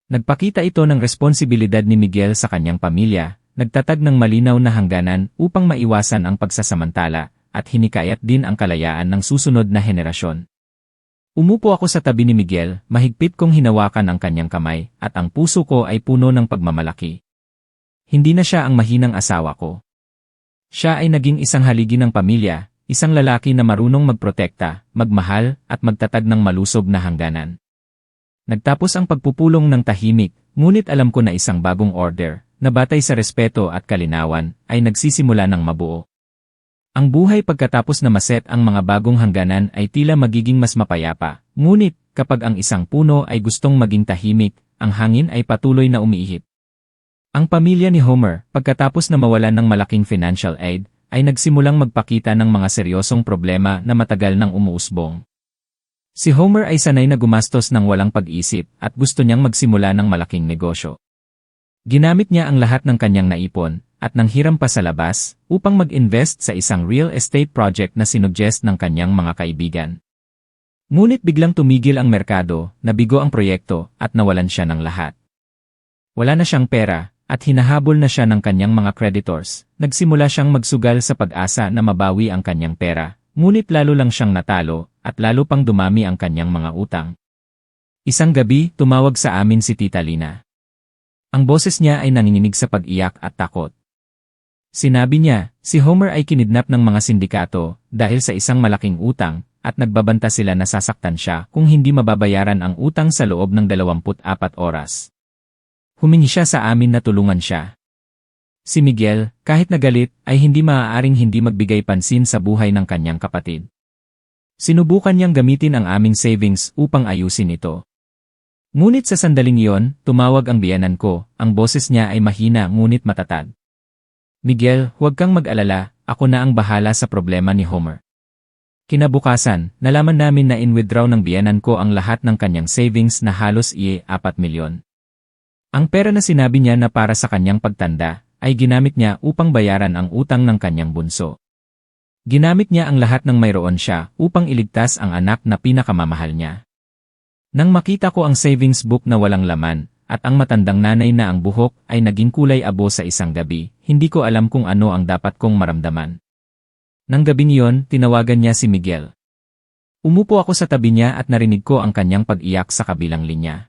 Nagpakita ito ng responsibilidad ni Miguel sa kanyang pamilya, nagtatag ng malinaw na hangganan upang maiwasan ang pagsasamantala, at hinikayat din ang kalayaan ng susunod na henerasyon. Umupo ako sa tabi ni Miguel, mahigpit kong hinawakan ang kanyang kamay, at ang puso ko ay puno ng pagmamalaki. Hindi na siya ang mahinang asawa ko. Siya ay naging isang haligi ng pamilya, isang lalaki na marunong magprotekta, magmahal, at magtatag ng malusog na hangganan. Nagtapos ang pagpupulong ng tahimik, ngunit alam ko na isang bagong order, na batay sa respeto at kalinawan, ay nagsisimula ng mabuo. Ang buhay pagkatapos na maset ang mga bagong hangganan ay tila magiging mas mapayapa, ngunit kapag ang isang puno ay gustong maging tahimik, ang hangin ay patuloy na umiihip. Ang pamilya ni Homer, pagkatapos na mawalan ng malaking financial aid, ay nagsimulang magpakita ng mga seryosong problema na matagal nang umuusbong. Si Homer ay sanay na gumastos ng walang pag-isip at gusto niyang magsimula ng malaking negosyo. Ginamit niya ang lahat ng kanyang naipon at nang hiram pa sa labas upang mag-invest sa isang real estate project na sinuggest ng kanyang mga kaibigan. Ngunit biglang tumigil ang merkado, nabigo ang proyekto at nawalan siya ng lahat. Wala na siyang pera at hinahabol na siya ng kanyang mga creditors. Nagsimula siyang magsugal sa pag-asa na mabawi ang kanyang pera, ngunit lalo lang siyang natalo at lalo pang dumami ang kanyang mga utang. Isang gabi, tumawag sa amin si Tita Lina. Ang boses niya ay nanginginig sa pag-iyak at takot. Sinabi niya, si Homer ay kinidnap ng mga sindikato dahil sa isang malaking utang at nagbabanta sila na sasaktan siya kung hindi mababayaran ang utang sa loob ng 24 oras. Humingi siya sa amin na tulungan siya. Si Miguel, kahit nagalit, ay hindi maaaring hindi magbigay pansin sa buhay ng kanyang kapatid. Sinubukan niyang gamitin ang aming savings upang ayusin ito. Ngunit sa sandaling iyon, tumawag ang biyenan ko, ang boses niya ay mahina ngunit matatag. Miguel, huwag kang mag-alala, ako na ang bahala sa problema ni Homer. Kinabukasan, nalaman namin na in-withdraw ng biyenan ko ang lahat ng kanyang savings na halos 4 milyon. Ang pera na sinabi niya na para sa kanyang pagtanda, ay ginamit niya upang bayaran ang utang ng kanyang bunso. Ginamit niya ang lahat ng mayroon siya upang iligtas ang anak na pinakamamahal niya. Nang makita ko ang savings book na walang laman, at ang matandang nanay na ang buhok ay naging kulay abo sa isang gabi, hindi ko alam kung ano ang dapat kong maramdaman. Nang gabing iyon, tinawagan niya si Miguel. Umupo ako sa tabi niya at narinig ko ang kanyang pag-iyak sa kabilang linya.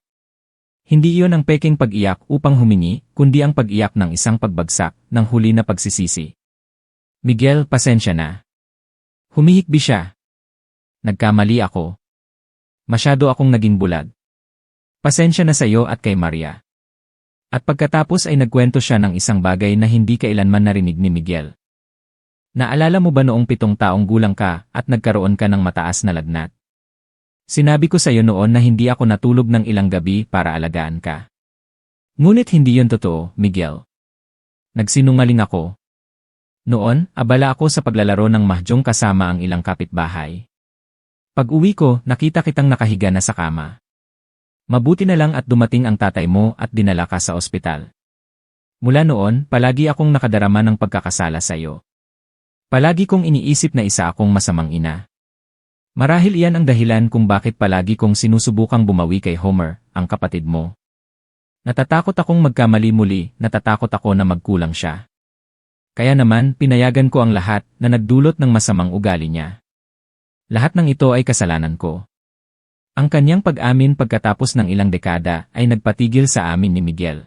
Hindi iyon ang peking pag-iyak upang humingi, kundi ang pag-iyak ng isang pagbagsak, ng huli na pagsisisi. Miguel, pasensya na. Humihikbi siya. Nagkamali ako. Masyado akong naging bulag. Pasensya na sa iyo at kay Maria. At pagkatapos ay nagkwento siya ng isang bagay na hindi kailanman narinig ni Miguel. Naalala mo ba noong 7 taong gulang ka at nagkaroon ka ng mataas na lagnat? Sinabi ko sa iyo noon na hindi ako natulog ng ilang gabi para alagaan ka. Ngunit hindi yon totoo, Miguel. Nagsinungaling ako. Noon, abala ako sa paglalaro ng mahjong kasama ang ilang kapitbahay. Pag-uwi ko, nakita kitang nakahiga na sa kama. Mabuti na lang at dumating ang tatay mo at dinala ka sa ospital. Mula noon, palagi akong nakadarama ng pagkakasala sa iyo. Palagi kong iniisip na isa akong masamang ina. Marahil iyan ang dahilan kung bakit palagi kong sinusubukang bumawi kay Homer, ang kapatid mo. Natatakot akong magkamali muli, natatakot ako na magkulang siya. Kaya naman, pinayagan ko ang lahat na nagdulot ng masamang ugali niya. Lahat ng ito ay kasalanan ko. Ang kanyang pag-amin pagkatapos ng ilang dekada ay nagpatigil sa amin ni Miguel.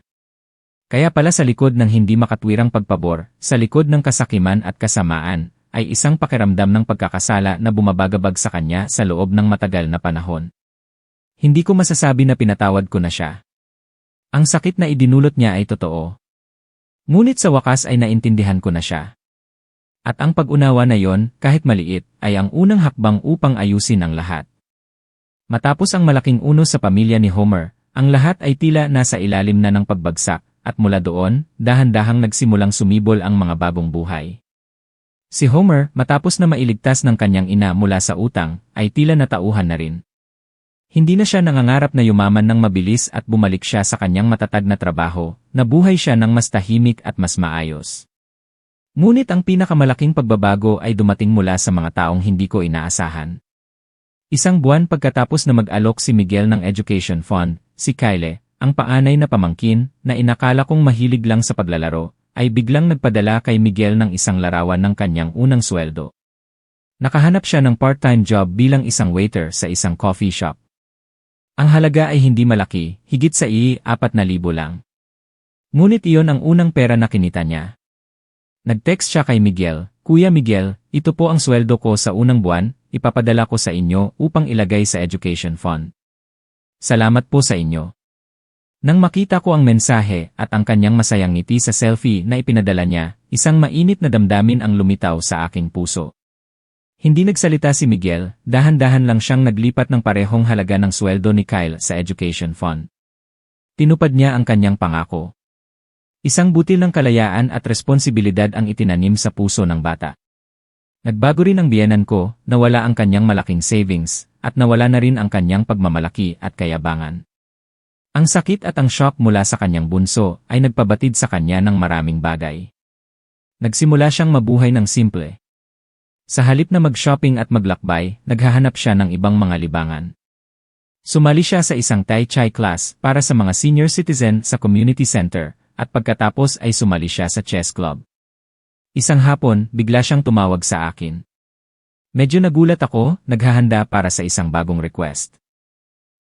Kaya pala sa likod ng hindi makatwirang pagpabor, sa likod ng kasakiman at kasamaan, ay isang pakiramdam ng pagkakasala na bumabagabag sa kanya sa loob ng matagal na panahon. Hindi ko masasabi na pinatawad ko na siya. Ang sakit na idinulot niya ay totoo. Ngunit sa wakas ay naintindihan ko na siya. At ang pag-unawa na yon, kahit maliit, ay ang unang hakbang upang ayusin ang lahat. Matapos ang malaking unos sa pamilya ni Homer, ang lahat ay tila nasa ilalim na ng pagbagsak, at mula doon, dahan-dahang nagsimulang sumibol ang mga bagong buhay. Si Homer, matapos na mailigtas ng kanyang ina mula sa utang, ay tila natauhan na rin. Hindi na siya nangangarap na yumaman ng mabilis at bumalik siya sa kanyang matatag na trabaho, nabuhay siya ng mas tahimik at mas maayos. Ngunit ang pinakamalaking pagbabago ay dumating mula sa mga taong hindi ko inaasahan. Isang buwan pagkatapos na mag-alok si Miguel ng Education Fund, si Kyle, ang paanay na pamangkin, na inakala kong mahilig lang sa paglalaro, ay biglang nagpadala kay Miguel ng isang larawan ng kanyang unang sweldo. Nakahanap siya ng part-time job bilang isang waiter sa isang coffee shop. Ang halaga ay hindi malaki, higit sa 4,000 lang. Ngunit iyon ang unang pera na kinita niya. Nag-text siya kay Miguel, "Kuya Miguel, ito po ang sweldo ko sa unang buwan, ipapadala ko sa inyo upang ilagay sa education fund. Salamat po sa inyo." Nang makita ko ang mensahe at ang kanyang masayang ngiti sa selfie na ipinadala niya, isang mainit na damdamin ang lumitaw sa aking puso. Hindi nagsalita si Miguel, dahan-dahan lang siyang naglipat ng parehong halaga ng sweldo ni Kyle sa education fund. Tinupad niya ang kanyang pangako. Isang butil ng kalayaan at responsibilidad ang itinanim sa puso ng bata. Nagbago rin ang biyenan ko, nawala ang kanyang malaking savings, at nawala na rin ang kanyang pagmamalaki at kayabangan. Ang sakit at ang shock mula sa kanyang bunso ay nagpabatid sa kanya ng maraming bagay. Nagsimula siyang mabuhay ng simple. Sa halip na mag-shopping at maglakbay, naghahanap siya ng ibang mga libangan. Sumali siya sa isang Tai Chi class para sa mga senior citizen sa community center, at pagkatapos ay sumali siya sa chess club. Isang hapon, bigla siyang tumawag sa akin. Medyo nagulat ako, naghahanda para sa isang bagong request.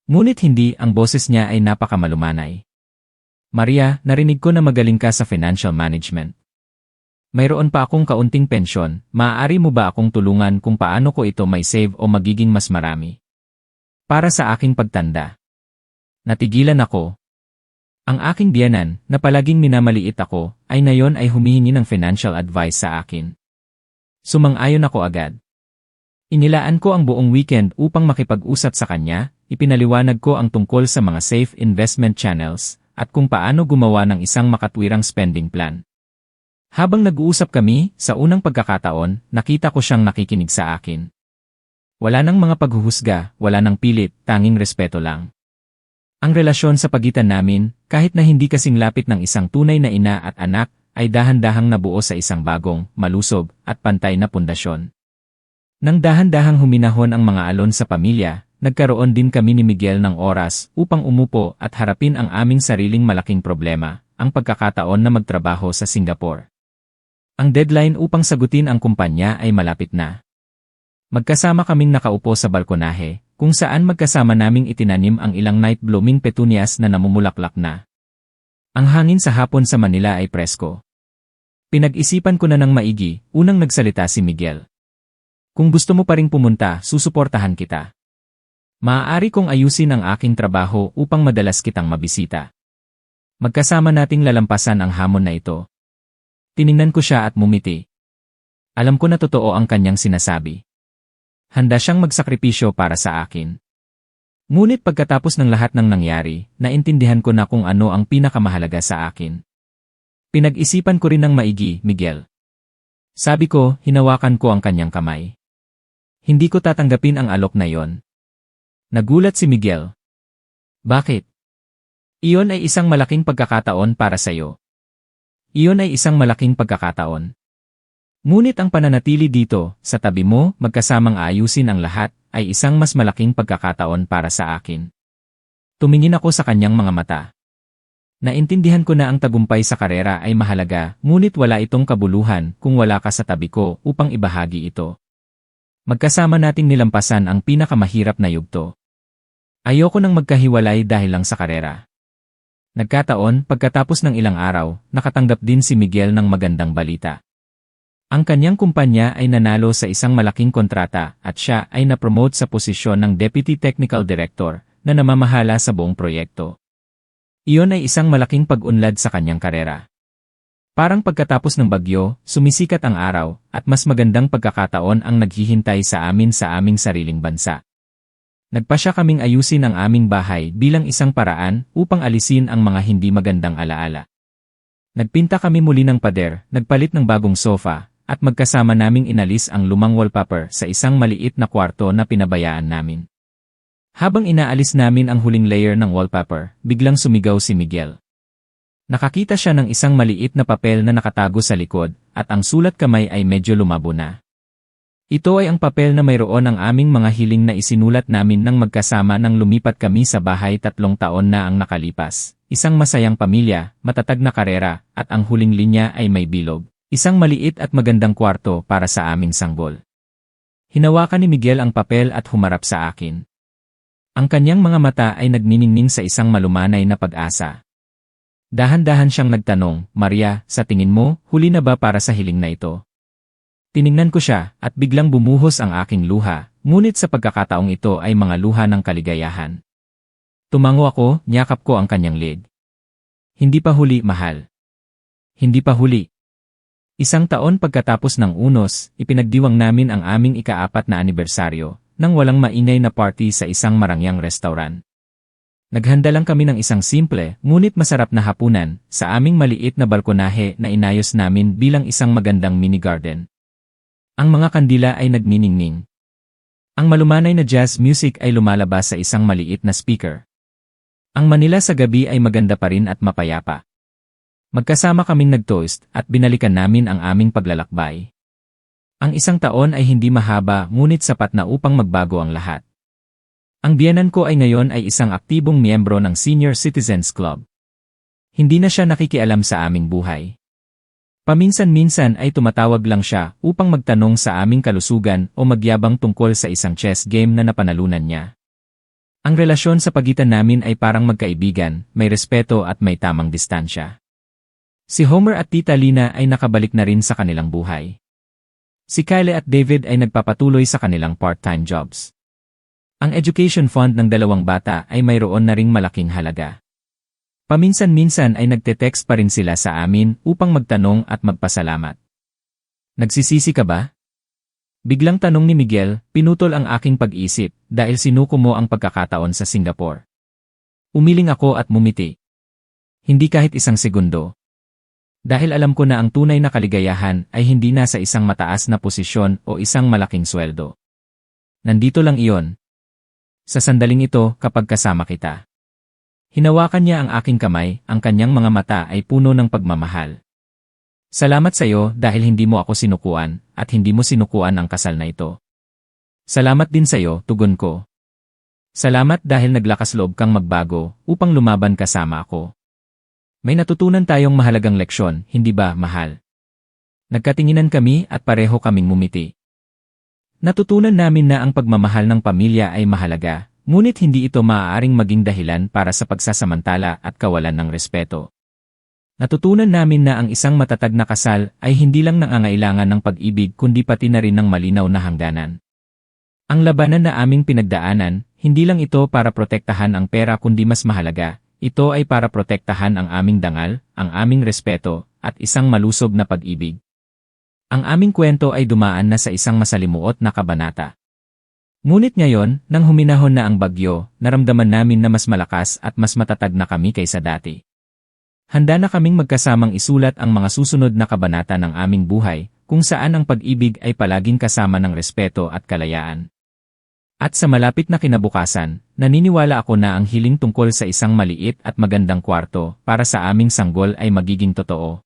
Ngunit hindi, ang boses niya ay napakamalumanay. "Maria, narinig ko na magaling ka sa financial management. Mayroon pa akong kaunting pensyon, maaari mo ba akong tulungan kung paano ko ito may save o magiging mas marami? Para sa aking pagtanda." Natigilan ako. Ang aking biyenan, na palaging minamaliit ako, ay ngayon ay humihingi ng financial advice sa akin. Sumang-ayon ako agad. Inilaan ko ang buong weekend upang makipag-usap sa kanya, ipinaliwanag ko ang tungkol sa mga safe investment channels, at kung paano gumawa ng isang makatwirang spending plan. Habang nag-uusap kami, sa unang pagkakataon, nakita ko siyang nakikinig sa akin. Wala nang mga paghuhusga, wala nang pilit, tanging respeto lang. Ang relasyon sa pagitan namin, kahit na hindi kasing lapit ng isang tunay na ina at anak, ay dahan-dahang nabuo sa isang bagong, malusog, at pantay na pundasyon. Nang dahan-dahang huminahon ang mga alon sa pamilya, nagkaroon din kami ni Miguel ng oras upang umupo at harapin ang aming sariling malaking problema, ang pagkakataon na magtrabaho sa Singapore. Ang deadline upang sagutin ang kumpanya ay malapit na. Magkasama kaming nakaupo sa balkonahe, kung saan magkasama naming itinanim ang ilang night-blooming petunias na namumulaklak na. Ang hangin sa hapon sa Manila ay presko. Pinag-isipan ko na ng maigi, unang nagsalita si Miguel. "Kung gusto mo pa ring pumunta, susuportahan kita. Maaari kong ayusin ang aking trabaho upang madalas kitang mabisita. Magkasama nating lalampasan ang hamon na ito." Tiningnan ko siya at mumiti. Alam ko na totoo ang kanyang sinasabi. Handa siyang magsakripisyo para sa akin. Ngunit pagkatapos ng lahat ng nangyari, naintindihan ko na kung ano ang pinakamahalaga sa akin. Pinag-isipan ko rin ng maigi, Miguel. Sabi ko, hinawakan ko ang kanyang kamay. Hindi ko tatanggapin ang alok na yon. Nagulat si Miguel. Bakit? Iyon ay isang malaking pagkakataon para sa'yo. Iyon ay isang malaking pagkakataon. Ngunit ang pananatili dito, sa tabi mo, magkasamang ayusin ang lahat, ay isang mas malaking pagkakataon para sa akin. Tumingin ako sa kanyang mga mata. Naintindihan ko na ang tagumpay sa karera ay mahalaga, ngunit wala itong kabuluhan kung wala ka sa tabi ko upang ibahagi ito. Magkasama nating nilampasan ang pinakamahirap na yugto. Ayoko nang magkahiwalay dahil lang sa karera. Nagkataon, pagkatapos ng ilang araw, nakatanggap din si Miguel ng magandang balita. Ang kanyang kumpanya ay nanalo sa isang malaking kontrata at siya ay na-promote sa posisyon ng Deputy Technical Director na namamahala sa buong proyekto. Iyon ay isang malaking pag-unlad sa kanyang karera. Parang pagkatapos ng bagyo, sumisikat ang araw at mas magandang pagkakataon ang naghihintay sa amin sa aming sariling bansa. Nagpasya kaming ayusin ang aming bahay bilang isang paraan upang alisin ang mga hindi magandang alaala. Nagpinta kami muli ng pader, nagpalit ng bagong sofa, at magkasama naming inalis ang lumang wallpaper sa isang maliit na kwarto na pinabayaan namin. Habang inaalis namin ang huling layer ng wallpaper, biglang sumigaw si Miguel. Nakakita siya ng isang maliit na papel na nakatago sa likod, at ang sulat kamay ay medyo lumabo na. Ito ay ang papel na mayroon ang aming mga hiling na isinulat namin nang magkasama nang lumipat kami sa bahay 3 taon na ang nakalipas. Isang masayang pamilya, matatag na karera, at ang huling linya ay may bilog. Isang maliit at magandang kwarto para sa aming sanggol. Hinawakan ni Miguel ang papel at humarap sa akin. Ang kanyang mga mata ay nagniningning sa isang malumanay na pag-asa. Dahan-dahan siyang nagtanong, Maria, sa tingin mo, huli na ba para sa hiling na ito? Tiningnan ko siya at biglang bumuhos ang aking luha, ngunit sa pagkakataong ito ay mga luha ng kaligayahan. Tumango ako, niyakap ko ang kanyang leg. Hindi pa huli, mahal. Hindi pa huli. 1 taon pagkatapos ng unos, ipinagdiwang namin ang aming ika-4 na anibersaryo, nang walang maingay na party sa isang marangyang restaurant. Naghanda lang kami ng isang simple, ngunit masarap na hapunan, sa aming maliit na balkonahe na inayos namin bilang isang magandang mini garden. Ang mga kandila ay nagniningning. Ang malumanay na jazz music ay lumalabas sa isang maliit na speaker. Ang Manila sa gabi ay maganda pa rin at mapayapa. Magkasama kaming nag-toast at binalikan namin ang aming paglalakbay. Ang 1 taon ay hindi mahaba ngunit sapat na upang magbago ang lahat. Ang biyenan ko ay ngayon ay isang aktibong miyembro ng Senior Citizens Club. Hindi na siya nakikialam sa aming buhay. Paminsan-minsan ay tumatawag lang siya upang magtanong sa aming kalusugan o magyabang tungkol sa isang chess game na napanalunan niya. Ang relasyon sa pagitan namin ay parang magkaibigan, may respeto at may tamang distansya. Si Homer at Tita Lina ay nakabalik na rin sa kanilang buhay. Si Kyle at David ay nagpapatuloy sa kanilang part-time jobs. Ang education fund ng 2 bata ay mayroon na ring malaking halaga. Paminsan-minsan ay nagte-text pa rin sila sa amin upang magtanong at magpasalamat. Nagsisisi ka ba? Biglang tanong ni Miguel, pinutol ang aking pag-isip dahil sinuko mo ang pagkakataon sa Singapore. Umiling ako at mumiti. Hindi kahit 1 segundo. Dahil alam ko na ang tunay na kaligayahan ay hindi nasa isang mataas na posisyon o isang malaking sweldo. Nandito lang iyon. Sa sandaling ito kapag kasama kita. Hinawakan niya ang aking kamay, ang kanyang mga mata ay puno ng pagmamahal. Salamat sa iyo dahil hindi mo ako sinukuan at hindi mo sinukuan ang kasal na ito. Salamat din sa iyo, tugon ko. Salamat dahil naglakas loob kang magbago upang lumaban kasama ako. May natutunan tayong mahalagang leksyon, hindi ba, mahal? Nagkatinginan kami at pareho kaming mumiti. Natutunan namin na ang pagmamahal ng pamilya ay mahalaga, ngunit hindi ito maaaring maging dahilan para sa pagsasamantala at kawalan ng respeto. Natutunan namin na ang isang matatag na kasal ay hindi lang nangangailangan ng pag-ibig kundi pati na rin ng malinaw na hangganan. Ang labanan na aming pinagdaanan, hindi lang ito para protektahan ang pera kundi mas mahalaga, ito ay para protektahan ang aming dangal, ang aming respeto, at isang malusog na pag-ibig. Ang aming kwento ay dumaan na sa isang masalimuot na kabanata. Ngunit ngayon, nang huminahon na ang bagyo, naramdaman namin na mas malakas at mas matatag na kami kaysa dati. Handa na kaming magkasamang isulat ang mga susunod na kabanata ng aming buhay, kung saan ang pag-ibig ay palaging kasama ng respeto at kalayaan. At sa malapit na kinabukasan, naniniwala ako na ang hiling tungkol sa isang maliit at magandang kwarto para sa aming sanggol ay magiging totoo.